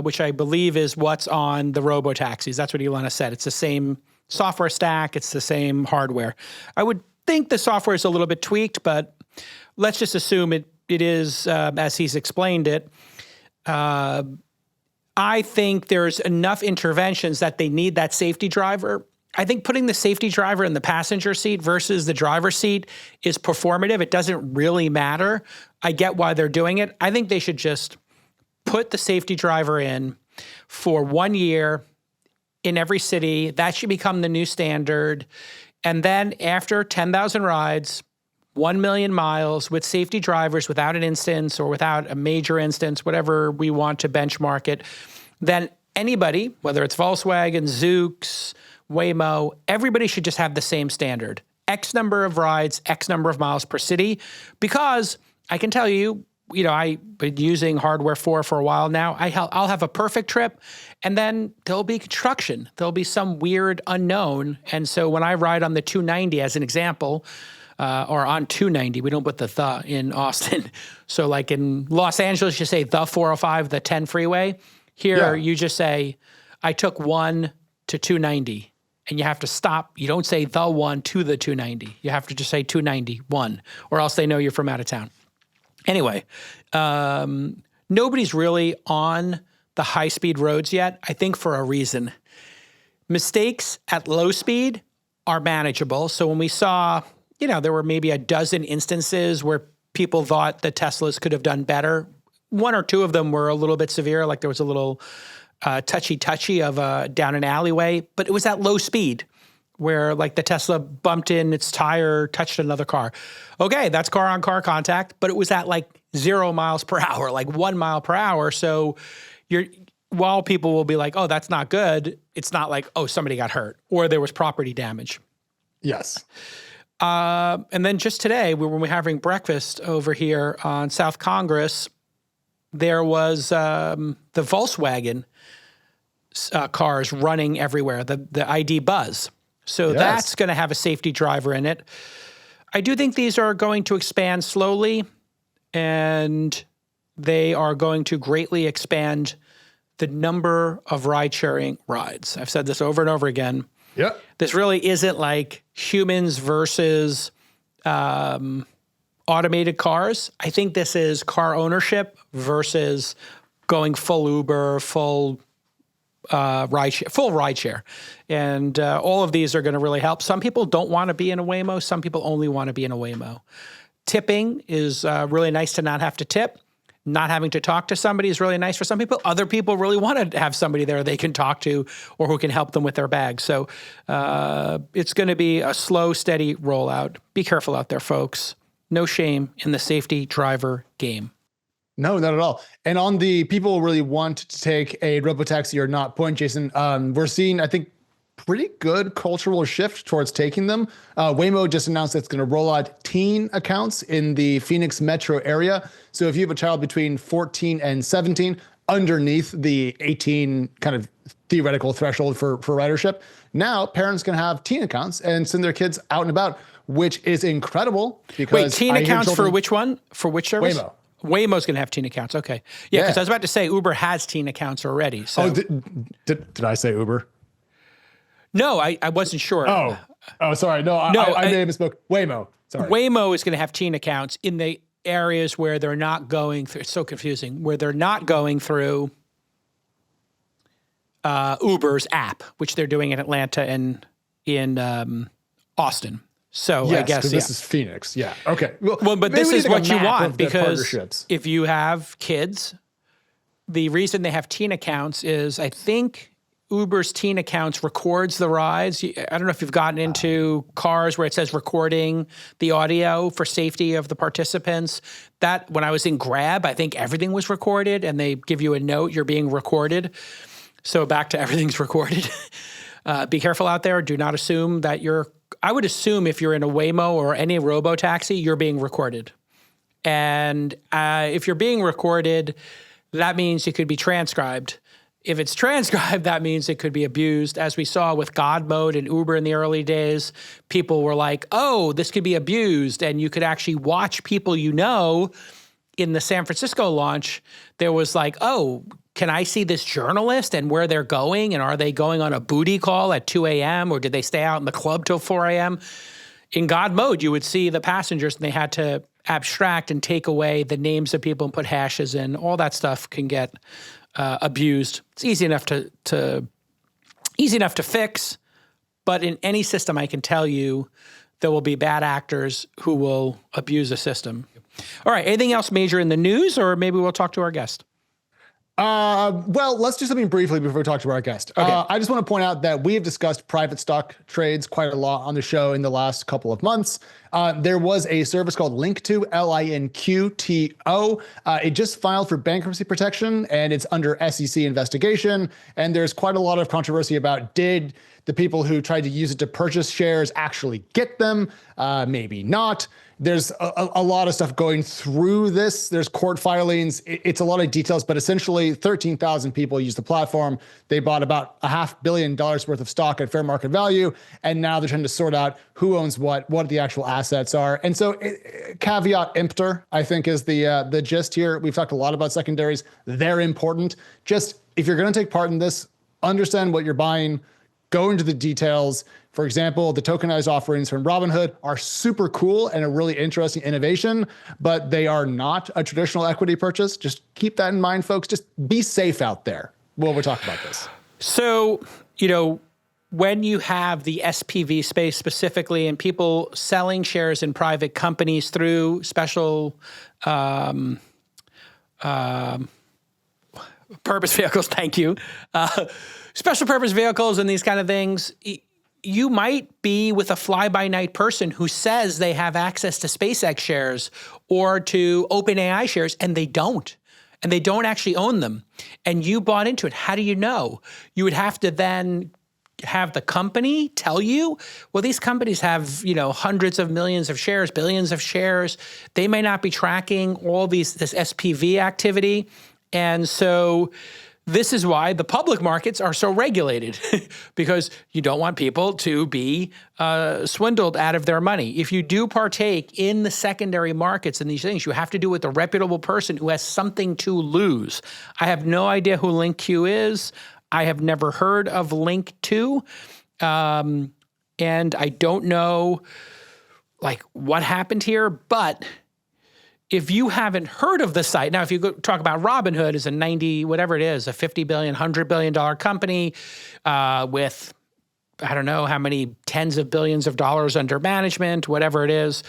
which I believe is what's on the robotaxis. That's what Elon said. It's the same software stack. It's the same hardware. I would think the software is a little bit tweaked, but let's just assume it is as he's explained it. I think there's enough interventions that they need that safety driver. I think putting the safety driver in the passenger seat versus the driver's seat is performative. It doesn't really matter. I get why they're doing it. I think they should just put the safety driver in for 1 year in every city. That should become the new standard. And then after 10,000 rides, 1 million miles with safety drivers without an instance or without a major instance, whatever we want to benchmark it, then anybody, whether it's Volkswagen, Zoox, Waymo, everybody should just have the same standard. X number of rides, X number of miles per city, because I can tell you, I've been using hardware 4 for a while now. I'll have a perfect trip, and then there'll be construction. There'll be some weird unknown. And so when I ride on the 290 as an example, or on 290, we don't put the in Austin. So like in Los Angeles, you say the 405, the 10 freeway. Here, you just say, I took 1 to 290. And you have to stop. You don't say the 1 to the 290. You have to just say 291, or else they know you're from out of town. Anyway, nobody's really on the high-speed roads yet, I think for a reason. Mistakes at low speed are manageable. So when we saw, there were maybe a dozen instances where people thought the Teslas could have done better. 1 or 2 of them were a little bit severe, like there was a little touchy of down an alleyway, but it was at low speed where like the Tesla bumped in its tire, touched another car. Okay, that's car-on-car contact, but it was at like 0 miles per hour, like 1 mile per hour. So while people will be like, oh, that's not good, it's not like, oh, somebody got hurt or there was property damage. Yes. And then just today, when we were having breakfast over here on South Congress, there was the Volkswagen cars running everywhere, the ID Buzz. So that's going to have a safety driver in it. I do think these are going to expand slowly, and they are going to greatly expand the number of ride-sharing rides. I've said this over and over again. Yep. This really isn't like humans versus automated cars. I think this is car ownership versus going full Uber, full rideshare. And all of these are going to really help. Some people don't want to be in a Waymo. Some people only want to be in a Waymo. Tipping is really nice to not have to tip. Not having to talk to somebody is really nice for some people. Other people really want to have somebody there they can talk to or who can help them with their bags. So it's going to be a slow, steady rollout. Be careful out there, folks. No shame in the safety driver game. No, not at all. And on the people really want to take a robotaxi or not point, Jason, we're seeing, I think, pretty good cultural shift towards taking them. Waymo just announced it's going to roll out teen accounts in the Phoenix metro area. So if you have a child between 14 and 17, underneath the 18 kind of theoretical threshold for ridership, now parents can have teen accounts and send their kids out and about, which is incredible. Because wait, teen accounts for which one? For which service? Waymo. Waymo's going to have teen accounts. Okay. Yeah, because I was about to say Uber has teen accounts already. So. Oh, did I say Uber? No, I wasn't sure. Oh, sorry. No, I may have misspoke. Waymo. Sorry. Waymo is going to have teen accounts in the areas where they're not going through. It's so confusing. Where they're not going through Uber's app, which they're doing in Atlanta and in Austin. So Yes, I guess, because this is Phoenix. Yeah. Okay. Well, but maybe this we is need, like, what a you map want, of the because partnerships. if you have kids, the reason they have teen accounts is, I think Uber's teen accounts records the rides. I don't know if you've gotten into cars where it says recording the audio for safety of the participants. That, when I was in Grab, I think everything was recorded, and they give you a note, you're being recorded. So back to everything's recorded. Be careful out there. Do not assume that I would assume if you're in a Waymo or any robo-taxi, you're being recorded. And if you're being recorded, that means it could be transcribed. If it's transcribed, that means it could be abused. As we saw with God mode and Uber in the early days, people were like, oh, this could be abused. And you could actually watch people in the San Francisco launch. There was like, oh, can I see this journalist and where they're going? And are they going on a booty call at 2 a.m. or did they stay out in the club till 4 a.m.? In God mode, you would see the passengers, and they had to abstract and take away the names of people and put hashes in. All that stuff can get abused. It's easy enough to fix, but in any system, I can tell you there will be bad actors who will abuse the system. All right, anything else major in the news, or maybe we'll talk to our guest? Well, let's do something briefly before we talk to our guest. Okay. I just want to point out that we have discussed private stock trades quite a lot on the show in the last couple of months. There was a service called Linqto, Linqto. It just filed for bankruptcy protection, and it's under SEC investigation. And there's quite a lot of controversy about, did the people who tried to use it to purchase shares actually get them? Maybe not. There's a lot of stuff going through this. There's court filings. It's a lot of details, but essentially 13,000 people use the platform. They bought about $500 million worth of stock at fair market value. And now they're trying to sort out who owns what the actual assets are. And so caveat emptor, I think, is the gist here. We've talked a lot about secondaries. They're important. Just, if you're going to take part in this, understand what you're buying, go into the details. For example, the tokenized offerings from Robinhood are super cool and a really interesting innovation, but they are not a traditional equity purchase. Just keep that in mind, folks. Just be safe out there while we talk about this. So, when you have the SPV space specifically, and people selling shares in private companies through special purpose vehicles, thank you, special purpose vehicles and these kind of things, you might be with a fly-by-night person who says they have access to SpaceX shares or to OpenAI shares, and they don't. And they don't actually own them. And you bought into it. How do you know? You would have to then have the company tell you, well, these companies have, hundreds of millions of shares, billions of shares. They may not be tracking all this SPV activity. And so this is why the public markets are so regulated, because you don't want people to be swindled out of their money. If you do partake in the secondary markets and these things, you have to do it with a reputable person who has something to lose. I have no idea who Linqto is. I have never heard of Linqto. And I don't know what happened here, but if you haven't heard of the site, now if you talk about Robinhood as a a $50 billion, $100 billion company with, I don't know how many tens of billions of dollars under management, whatever it is,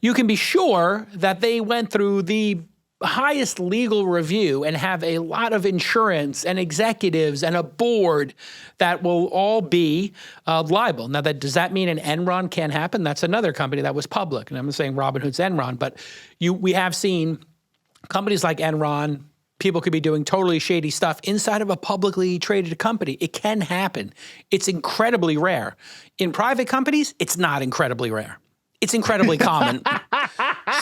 you can be sure that they went through the highest legal review and have a lot of insurance and executives and a board that will all be liable. Now, does that mean an Enron can't happen? That's another company that was public. And I'm not saying Robinhood's Enron, but we have seen companies like Enron, people could be doing totally shady stuff inside of a publicly traded company. It can happen. It's incredibly rare. In private companies, it's not incredibly rare. It's incredibly common.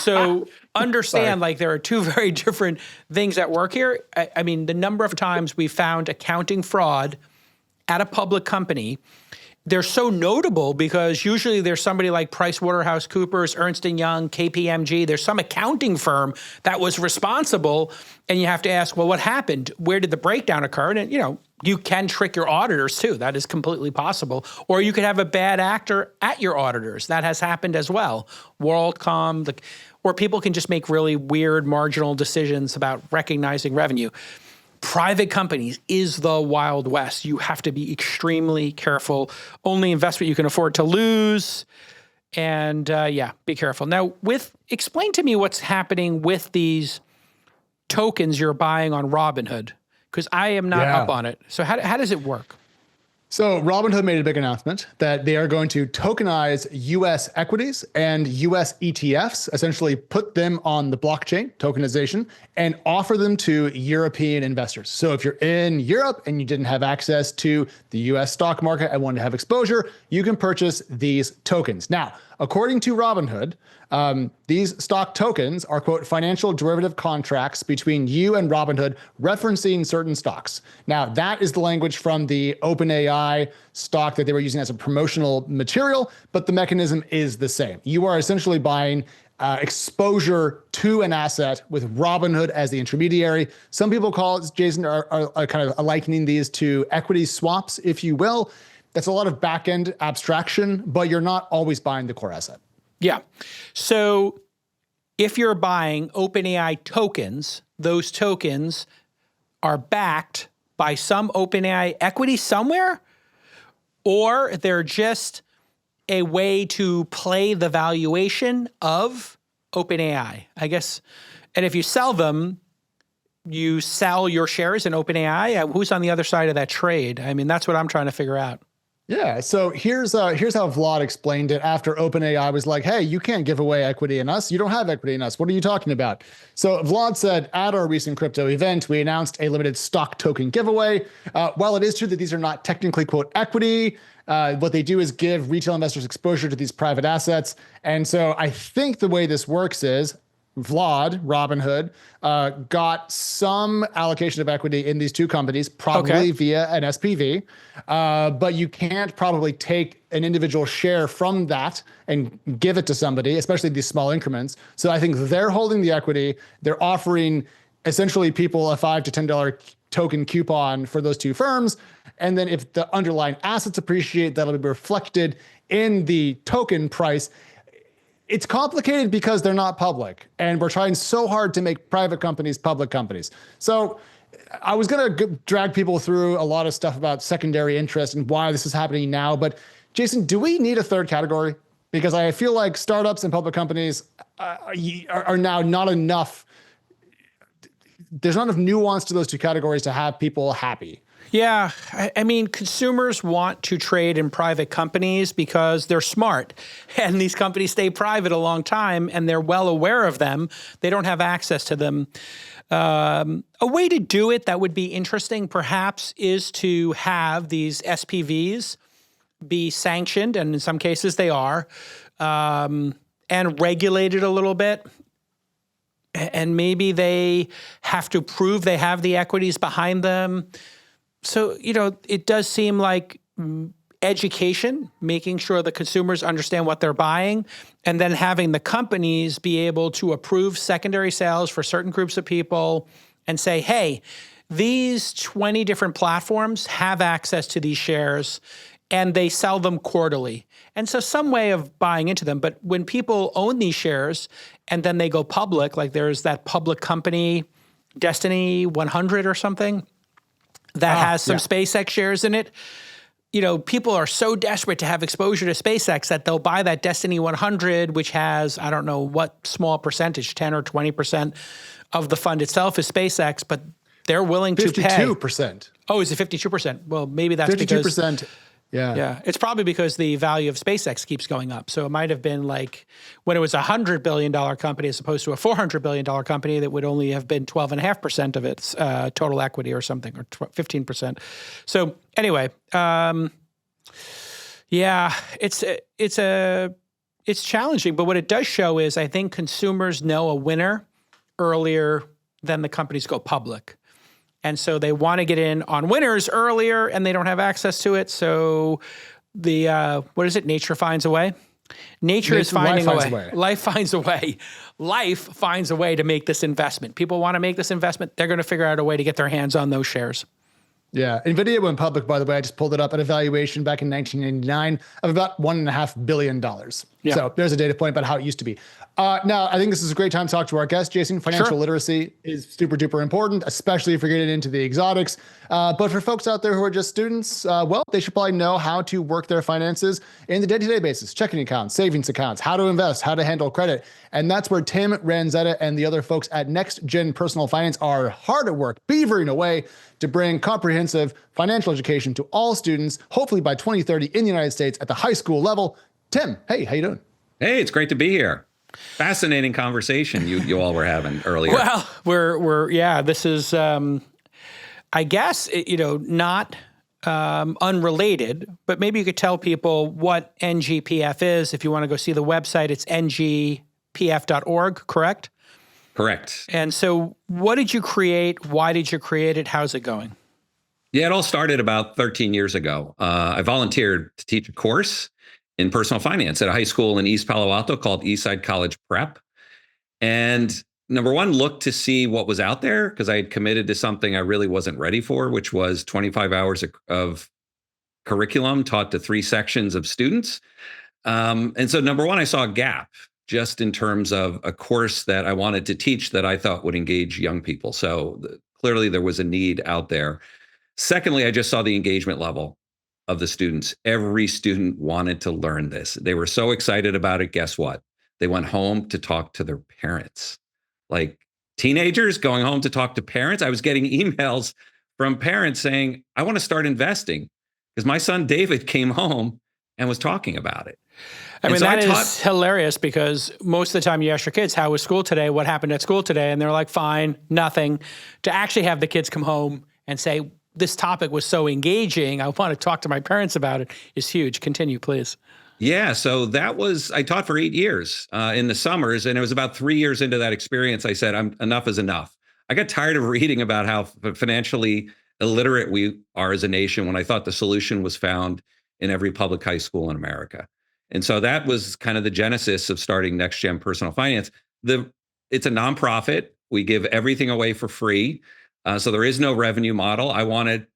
So understand, there are two very different things at work here. I mean, the number of times we found accounting fraud at a public company, they're so notable because usually there's somebody like PricewaterhouseCoopers, Ernst & Young, KPMG. There's some accounting firm that was responsible, and you have to ask, well, what happened? Where did the breakdown occur? And, you can trick your auditors too. That is completely possible. Or you could have a bad actor at your auditors. That has happened as well. WorldCom, or people can just make really weird marginal decisions about recognizing revenue. Private companies is the Wild West. You have to be extremely careful. Only investment you can afford to lose. And yeah, be careful. Now, explain to me what's happening with these tokens you're buying on Robinhood, because I am not up on it. So how does it work? So Robinhood made a big announcement that they are going to tokenize US equities and US ETFs, essentially put them on the blockchain, tokenization, and offer them to European investors. So if you're in Europe and you didn't have access to the US stock market and wanted to have exposure, you can purchase these tokens. Now, according to Robinhood, these stock tokens are, quote, financial derivative contracts between you and Robinhood referencing certain stocks. Now, that is the language from the OpenAI stock that they were using as a promotional material, but the mechanism is the same. You are essentially buying exposure to an asset with Robinhood as the intermediary. Some people call it, Jason, are kind of likening these to equity swaps, if you will. That's a lot of back-end abstraction, but you're not always buying the core asset. Yeah. So if you're buying OpenAI tokens, those tokens are backed by some OpenAI equity somewhere, or they're just a way to play the valuation of OpenAI, I guess. And if you sell them, you sell your shares in OpenAI. Who's on the other side of that trade? I mean, that's what I'm trying to figure out. Yeah, so here's how Vlad explained it after OpenAI was like, hey, you can't give away equity in us. You don't have equity in us. What are you talking about? So Vlad said, at our recent crypto event, we announced a limited stock token giveaway. While it is true that these are not technically, quote, equity, what they do is give retail investors exposure to these private assets. And so I think the way this works is Vlad, Robinhood, got some allocation of equity in these two companies, probably via an SPV. But you can't probably take an individual share from that and give it to somebody, especially these small increments. So I think they're holding the equity. They're offering essentially people a $5 to $10 token coupon for those two firms. And then if the underlying assets appreciate, that'll be reflected in the token price. It's complicated because they're not public, and we're trying so hard to make private companies public companies. So I was going to drag people through a lot of stuff about secondary interest and why this is happening now. But Jason, do we need a third category? Because I feel like startups and public companies are now not enough. There's not enough nuance to those two categories to have people happy. Yeah. I mean, consumers want to trade in private companies because they're smart. And these companies stay private a long time, and they're well aware of them. They don't have access to them. A way to do it that would be interesting, perhaps, is to have these SPVs be sanctioned, and in some cases they are, and regulated a little bit. And maybe they have to prove they have the equities behind them. So, it does seem like education, making sure the consumers understand what they're buying, and then having the companies be able to approve secondary sales for certain groups of people and say, hey, these 20 different platforms have access to these shares and they sell them quarterly. And so some way of buying into them. But when people own these shares and then they go public, like there's that public company, Destiny 100 or something, that has some SpaceX shares in it. People are so desperate to have exposure to SpaceX that they'll buy that Destiny 100, which has, I don't know what small percentage, 10 or 20% of the fund itself is SpaceX, but they're willing to pay. 52%. Oh, is it 52%? Well, maybe that's 52%. Yeah. It's probably because the value of SpaceX keeps going up. So it might have been like when it was a $100 billion company as opposed to a $400 billion company that would only have been 12.5% of its total equity or something, or 15%. So anyway, it's challenging. But what it does show is I think consumers know a winner earlier than the companies go public. And so they want to get in on winners earlier, and they don't have access to it. So what is it? Nature finds a way. Nature is finding a way. Life finds a way. Life finds a way to make this investment. People want to make this investment. They're going to figure out a way to get their hands on those shares. Yeah. Nvidia went public, by the way. I just pulled it up at a valuation back in 1999 of about $1.5 billion. Yeah. So there's a data point about how it used to be. Now, I think this is a great time to talk to our guest, Jason. Financial literacy is super duper important, especially if you're getting into the exotics. But for folks out there who are just students, well, they should probably know how to work their finances in the day-to-day basis, checking accounts, savings accounts, how to invest, how to handle credit. And that's where Tim, Ranzetta, and the other folks at Next Gen Personal Finance are hard at work, beavering away to bring comprehensive financial education to all students, hopefully by 2030 in the United States at the high school level. Tim, hey, how you doing? Hey, it's great to be here. Fascinating conversation you all were having earlier. Well, this is, I guess, not unrelated, but maybe you could tell people what NGPF is. If you want to go see the website, it's ngpf.org, correct? Correct. And so what did you create? Why did you create it? How's it going? Yeah, it all started about 13 years ago. I volunteered to teach a course in personal finance at a high school in East Palo Alto called Eastside College Prep. And number one, looked to see what was out there because I had committed to something I really wasn't ready for, which was 25 hours of curriculum taught to 3 sections of students. And so number one, I saw a gap just in terms of a course that I wanted to teach that I thought would engage young people. So clearly there was a need out there. Secondly, I just saw the engagement level of the students. Every student wanted to learn this. They were so excited about it. Guess what? They went home to talk to their parents. Like teenagers going home to talk to parents. I was getting emails from parents saying, I want to start investing because my son David came home and was talking about it. I mean, that is hilarious because most of the time you ask your kids, how was school today? What happened at school today? And they're like, fine, nothing. To actually have the kids come home and say, this topic was so engaging, I want to talk to my parents about it, is huge. Continue, please. Yeah, so I taught for 8 years in the summers, and it was about 3 years into that experience, I said, enough is enough. I got tired of reading about how financially illiterate we are as a nation when I thought the solution was found in every public high school in America. And so that was kind of the genesis of starting Next Gen Personal Finance. It's a nonprofit. We give everything away for free. So there is no revenue model. I want to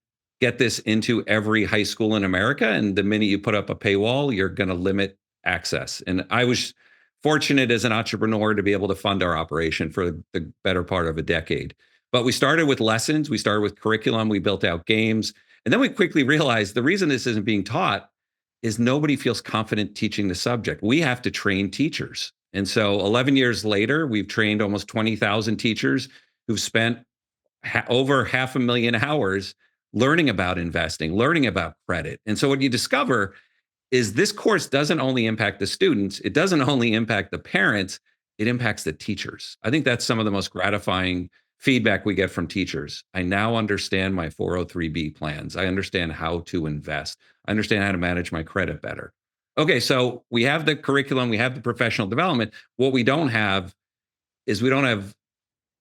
get this into every high school in America. And the minute you put up a paywall, you're going to limit access. And I was fortunate as an entrepreneur to be able to fund our operation for the better part of a decade. But we started with lessons. We started with curriculum. We built out games. And then we quickly realized the reason this isn't being taught is nobody feels confident teaching the subject. We have to train teachers. And so 11 years later, we've trained almost 20,000 teachers who've spent over 500,000 hours learning about investing, learning about credit. And so what you discover is this course doesn't only impact the students, it doesn't only impact the parents, it impacts the teachers. I think that's some of the most gratifying feedback we get from teachers. I now understand my 403B plans. I understand how to invest. I understand how to manage my credit better. Okay, so we have the curriculum, we have the professional development. What we don't have is we don't have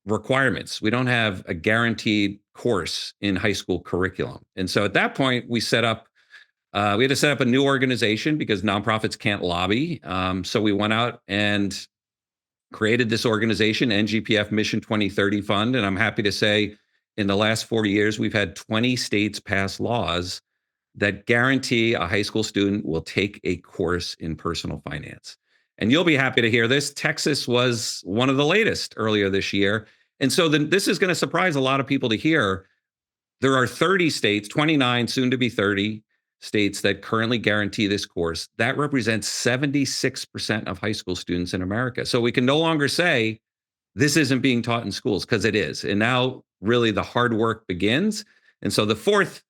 requirements. We don't have a guaranteed course in high school curriculum. And so at that point, we had to set up a new organization because nonprofits can't lobby. So we went out and created this organization, NGPF Mission 2030 Fund. And I'm happy to say in the last 4 years, we've had 20 states pass laws that guarantee a high school student will take a course in personal finance. And you'll be happy to hear this. Texas was one of the latest earlier this year. And so this is going to surprise a lot of people to hear. There are 30 states, 29, soon to be 30 states that currently guarantee this course. That represents 76% of high school students in America. So we can no longer say this isn't being taught in schools because it is. And now really the hard work begins. And so the fourth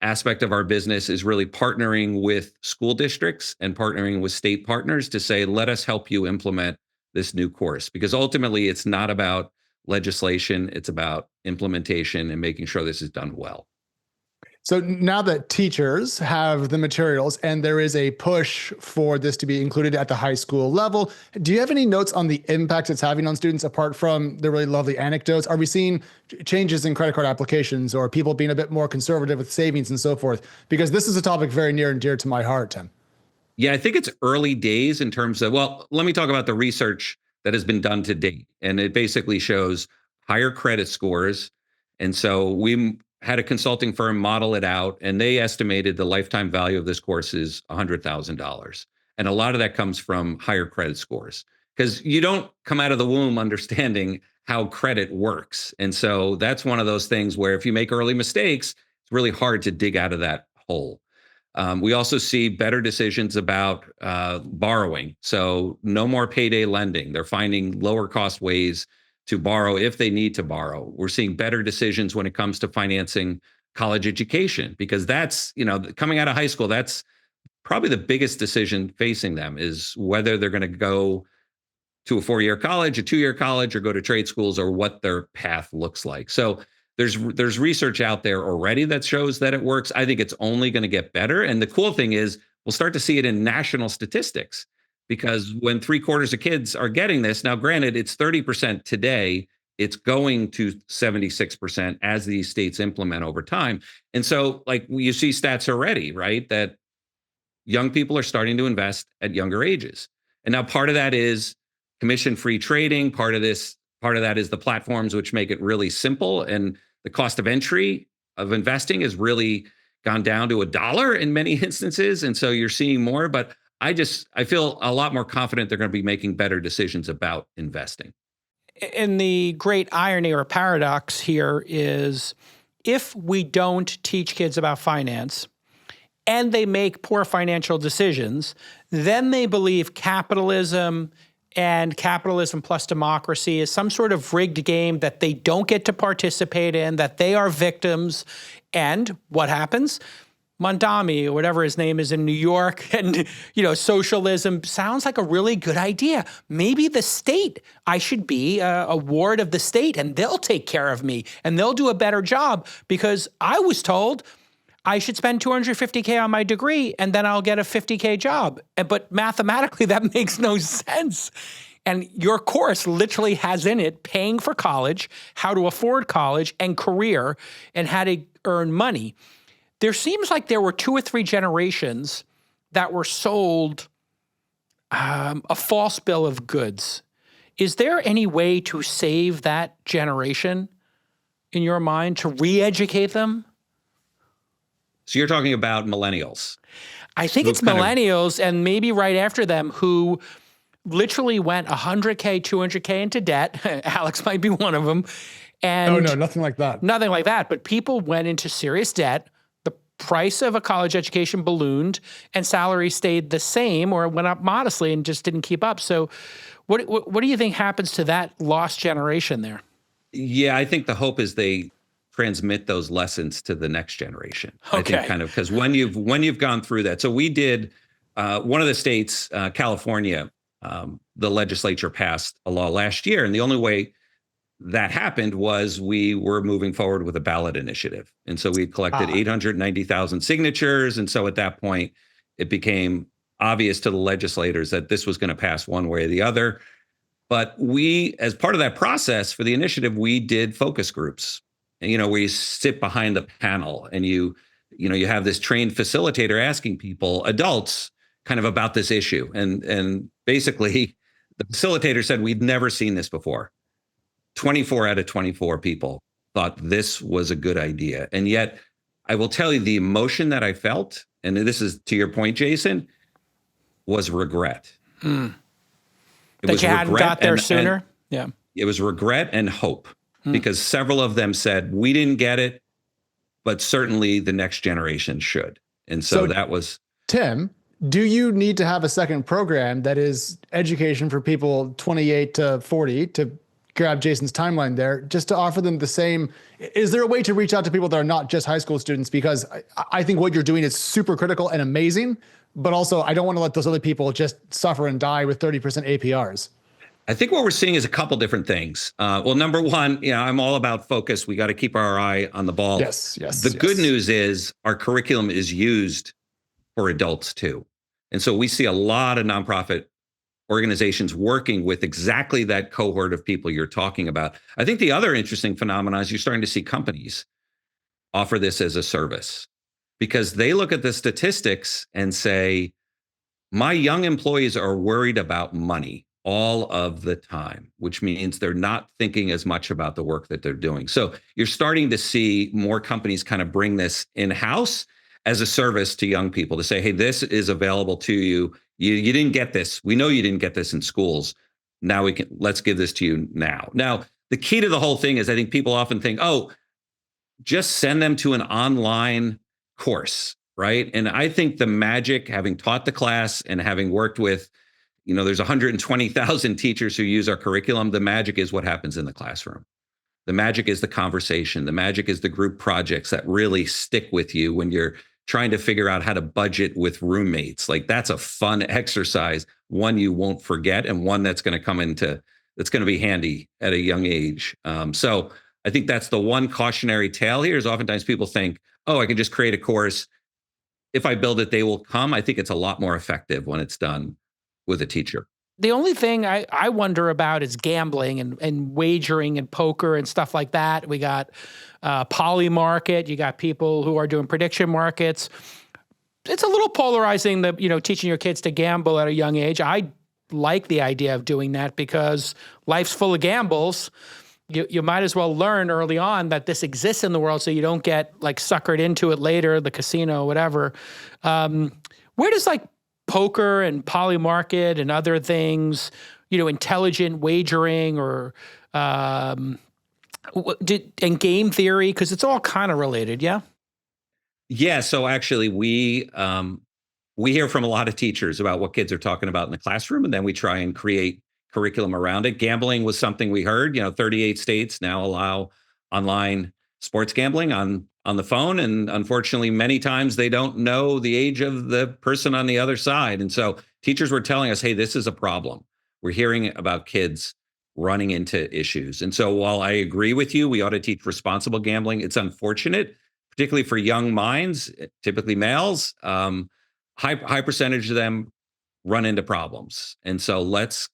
aspect of our business is really partnering with school districts and partnering with state partners to say, let us help you implement this new course. Because ultimately, it's not about legislation, it's about implementation and making sure this is done well. So now that teachers have the materials and there is a push for this to be included at the high school level, do you have any notes on the impact it's having on students apart from the really lovely anecdotes? Are we seeing changes in credit card applications or people being a bit more conservative with savings and so forth? Because this is a topic very near and dear to my heart, Tim. Yeah, I think it's early days in terms of, well, let me talk about the research that has been done to date. And it basically shows higher credit scores. And so we had a consulting firm model it out, and they estimated the lifetime value of this course is $100,000. And a lot of that comes from higher credit scores, because you don't come out of the womb understanding how credit works. And so that's one of those things where if you make early mistakes, it's really hard to dig out of that hole. We also see better decisions about borrowing. So no more payday lending. They're finding lower cost ways to borrow if they need to borrow. We're seeing better decisions when it comes to financing college education, because that's, coming out of high school, that's probably the biggest decision facing them, is whether they're going to go to a 4-year college, a 2-year college, or go to trade schools, or what their path looks like. So there's research out there already that shows that it works. I think it's only going to get better. And the cool thing is we'll start to see it in national statistics, because when 3/4 of kids are getting this, now granted, it's 30% today, it's going to 76% as these states implement over time. And so like you see stats already, right, that young people are starting to invest at younger ages. And now part of that is commission-free trading. Part of that is the platforms which make it really simple, and the cost of entry of investing has really gone down to $1 in many instances. And so you're seeing more, but I feel a lot more confident they're going to be making better decisions about investing. And the great irony or paradox here is, if we don't teach kids about finance and they make poor financial decisions, then they believe capitalism and capitalism plus democracy is some sort of rigged game that they don't get to participate in, that they are victims. And what happens? Mondami, or whatever his name is in New York, and socialism sounds like a really good idea. Maybe the state, I should be a ward of the state, and they'll take care of me, and they'll do a better job, because I was told I should spend $250K on my degree, and then I'll get a $50K job. But mathematically, that makes no sense. And your course literally has in it paying for college, how to afford college and career, and how to earn money. There seems like there were 2 or 3 generations that were sold a false bill of goods. Is there any way to save that generation in your mind, to re-educate them? So you're talking about millennials. I think it's millennials, and maybe right after them, who literally went $100K, $200K into debt. Alex might be one of them. And oh, no, nothing like that. Nothing like that. But people went into serious debt. The price of a college education ballooned, and salary stayed the same or went up modestly and just didn't keep up. So what do you think happens to that lost generation there? Yeah, I think the hope is they transmit those lessons to the next generation. Okay. I think because when you've gone through that. So we did, one of the states, California, the legislature passed a law last year, and the only way that happened was we were moving forward with a ballot initiative. And so we collected 890,000 signatures. And so at that point, it became obvious to the legislators that this was going to pass one way or the other. But we, as part of that process for the initiative, we did focus groups. And, where you sit behind the panel and you have this trained facilitator asking people, adults, kind of about this issue. And basically the facilitator said, we'd never seen this before. 24 out of 24 people thought this was a good idea. And yet I will tell you, the emotion that I felt, and this is to your point, Jason, was regret. That you hadn't got there sooner? Yeah. It was regret and hope, because several of them said, we didn't get it, but certainly the next generation should. And so that was... Tim, do you need to have a second program that is education for people 28 to 40, to grab Jason's timeline there, just to offer them the same? Is there a way to reach out to people that are not just high school students? Because I think what you're doing is super critical and amazing, but also I don't want to let those other people just suffer and die with 30% APRs. I think what we're seeing is a couple different things. Well, number one, I'm all about focus. We got to keep our eye on the ball. Yes. The good news is our curriculum is used for adults too. And so we see a lot of nonprofit organizations working with exactly that cohort of people you're talking about. I think the other interesting phenomenon is you're starting to see companies offer this as a service, because they look at the statistics and say, my young employees are worried about money. all of the time, which means they're not thinking as much about the work that they're doing. So you're starting to see more companies kind of bring this in-house as a service to young people to say, hey, this is available to you. You didn't get this. We know you didn't get this in schools. Now let's give this to you now. Now, the key to the whole thing is I think people often think, oh, just send them to an online course, right? And I think the magic, having taught the class and having worked with, there's 120,000 teachers who use our curriculum. The magic is what happens in the classroom. The magic is the conversation. The magic is the group projects that really stick with you when you're trying to figure out how to budget with roommates. Like, that's a fun exercise, one you won't forget, and one that's going to be handy at a young age. So I think that's the one cautionary tale here is oftentimes people think, oh, I can just create a course. If I build it, they will come. I think it's a lot more effective when it's done with a teacher. The only thing I wonder about is gambling and wagering and poker and stuff like that. We got poly market. You got people who are doing prediction markets. It's a little polarizing, teaching your kids to gamble at a young age. I like the idea of doing that because life's full of gambles. You might as well learn early on that this exists in the world so you don't get like suckered into it later, the casino, whatever. Where does like poker and poly market and other things, intelligent wagering or and game theory, because it's all kind of related, yeah? Yeah. So actually, we hear from a lot of teachers about what kids are talking about in the classroom, and then we try and create curriculum around it. Gambling was something we heard. 38 states now allow online sports gambling on the phone, and unfortunately, many times they don't know the age of the person on the other side. And so teachers were telling us, hey, this is a problem. We're hearing about kids running into issues. And so while I agree with you, we ought to teach responsible gambling. It's unfortunate, particularly for young minds, typically males. High percentage of them run into problems. And so let's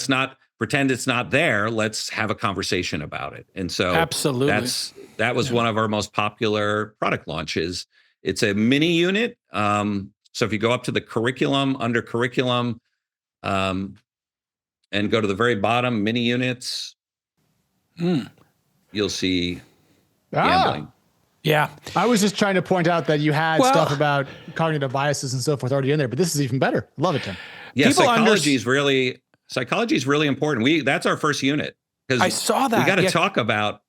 not pretend it's not there. Let's have a conversation about it. And so absolutely, that was one of our most popular product launches. It's a mini unit. So if you go up to the curriculum, under curriculum, and go to the very bottom, mini units, you'll see gambling. Yeah. I was just trying to point out that you had stuff about cognitive biases and so forth already in there, but this is even better. Love it, Tim. Yeah, psychology is really important. That's our first unit. I saw that.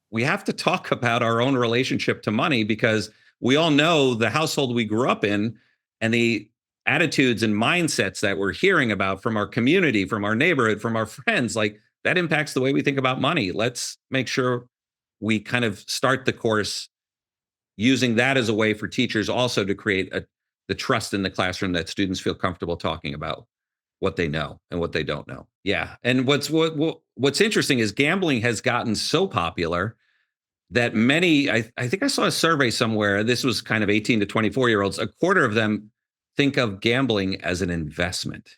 We have to talk about our own relationship to money, because we all know the household we grew up in and the attitudes and mindsets that we're hearing about from our community, from our neighborhood, from our friends, like that impacts the way we think about money. Let's make sure we kind of start the course using that as a way for teachers also to create the trust in the classroom that students feel comfortable talking about what they know and what they don't know. Yeah. And what's interesting is gambling has gotten so popular that many, I think I saw a survey somewhere, this was kind of 18 to 24-year-olds, a quarter of them think of gambling as an investment.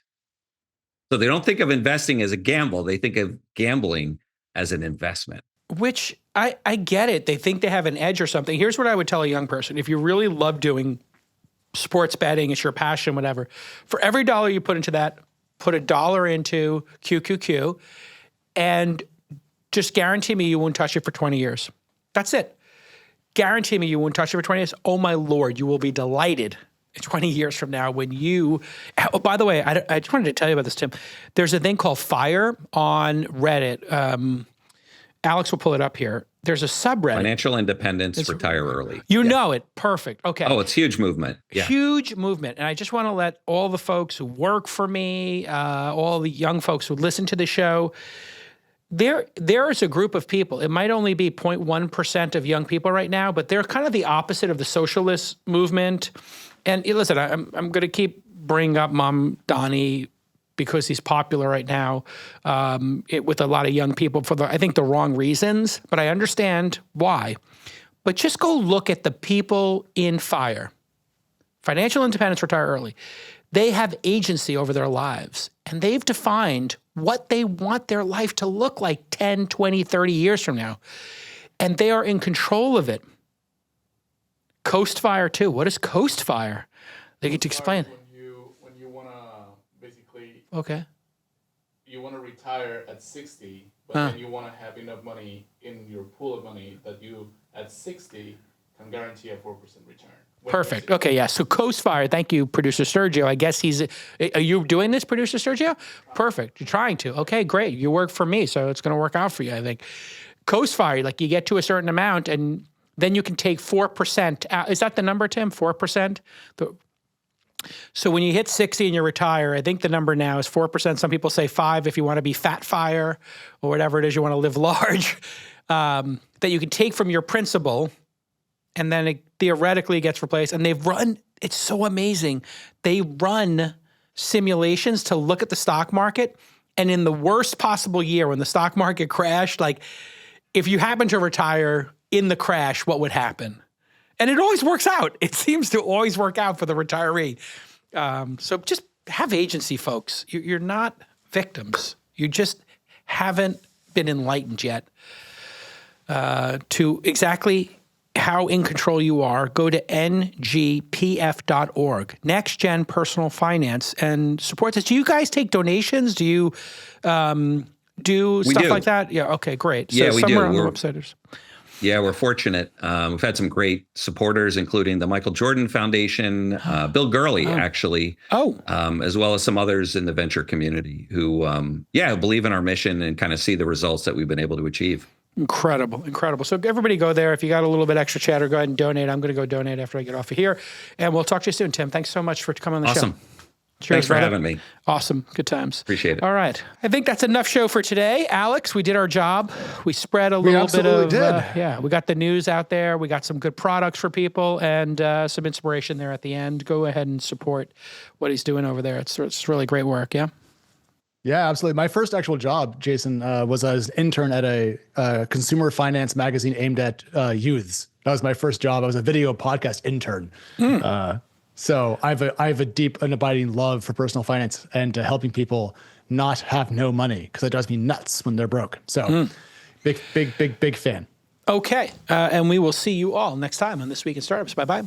So they don't think of investing as a gamble. They think of gambling as an investment. Which I get it. They think they have an edge or something. Here's what I would tell a young person. If you really love doing sports betting, it's your passion, whatever, for every dollar you put into that, put $1 into QQQ and just guarantee me you won't touch it for 20 years. That's it. Guarantee me you won't touch it for 20 years. Oh my Lord, you will be delighted 20 years from now when you, oh, by the way, I just wanted to tell you about this, Tim. There's a thing called FIRE on Reddit. Alex will pull it up here. There's a subreddit. Financial independence, retire early. You know it. Perfect. Okay. Oh, it's a huge movement. Yeah. Huge movement. And I just want to let all the folks who work for me, all the young folks who listen to the show, there is a group of people. It might only be 0.1% of young people right now, but they're kind of the opposite of the socialist movement. And listen, I'm going to keep bringing up Mom Donnie because he's popular right now with a lot of young people for I think the wrong reasons, but I understand why. But just go look at the people in FIRE. Financial independence, retire early. They have agency over their lives, and they've defined what they want their life to look like 10, 20, 30 years from now. And they are in control of it. Coast Fire too. What is Coast Fire? They get to explain. When you want to basically okay. you want to retire at 60, but then you want to have enough money in your pool of money that you at 60 can guarantee a 4% return. Perfect. Okay, yeah. So Coast Fire, thank you, producer Sergio. I guess are you doing this, producer Sergio? Perfect. You're trying to. Okay, great. You work for me, so it's going to work out for you, I think. Coast Fire, like you get to a certain amount and then you can take 4% out. Is that the number, Tim? 4%? So when you hit 60 and you retire, I think the number now is 4%. Some people say 5 if you want to be fat fire or whatever it is, you want to live large, that you can take from your principal, and then it theoretically gets replaced. And they've run, it's so amazing. They run simulations to look at the stock market. And in the worst possible year, when the stock market crashed, like if you happen to retire in the crash, what would happen? And it always works out. It seems to always work out for the retiree. So just have agency, folks. You're not victims. You just haven't been enlightened yet to exactly how in control you are. Go to ngpf.org, Next Gen Personal Finance, and support this. Do you guys take donations? Do you do stuff like that? Yeah, okay, great. So yeah, we somewhere do. on the website is. Yeah, we're fortunate. We've had some great supporters, including the Michael Jordan Foundation, Bill Gurley, actually, as well as some others in the venture community who, believe in our mission and kind of see the results that we've been able to achieve. Incredible, incredible. So everybody go there. If you got a little bit extra chatter, go ahead and donate. I'm going to go donate after I get off of here. And we'll talk to you soon, Tim. Thanks so much for coming on the show. Awesome. Cheers, Thanks for brother. having me. Awesome. Good times. Appreciate it. All right. I think that's enough show for today. Alex, we did our job. We spread a little bit of, we got the news out there. We got some good products for people and some inspiration there at the end. Go ahead and support what he's doing over there. It's really great work. Yeah. Yeah, absolutely. My first actual job, Jason, was as an intern at a consumer finance magazine aimed at youths. That was my first job. I was a video podcast intern. So I have a deep and abiding love for personal finance and helping people not have no money, because that drives me nuts when they're broke. So big fan. Okay. And we will see you all next time on This Week in Startups. Bye-bye.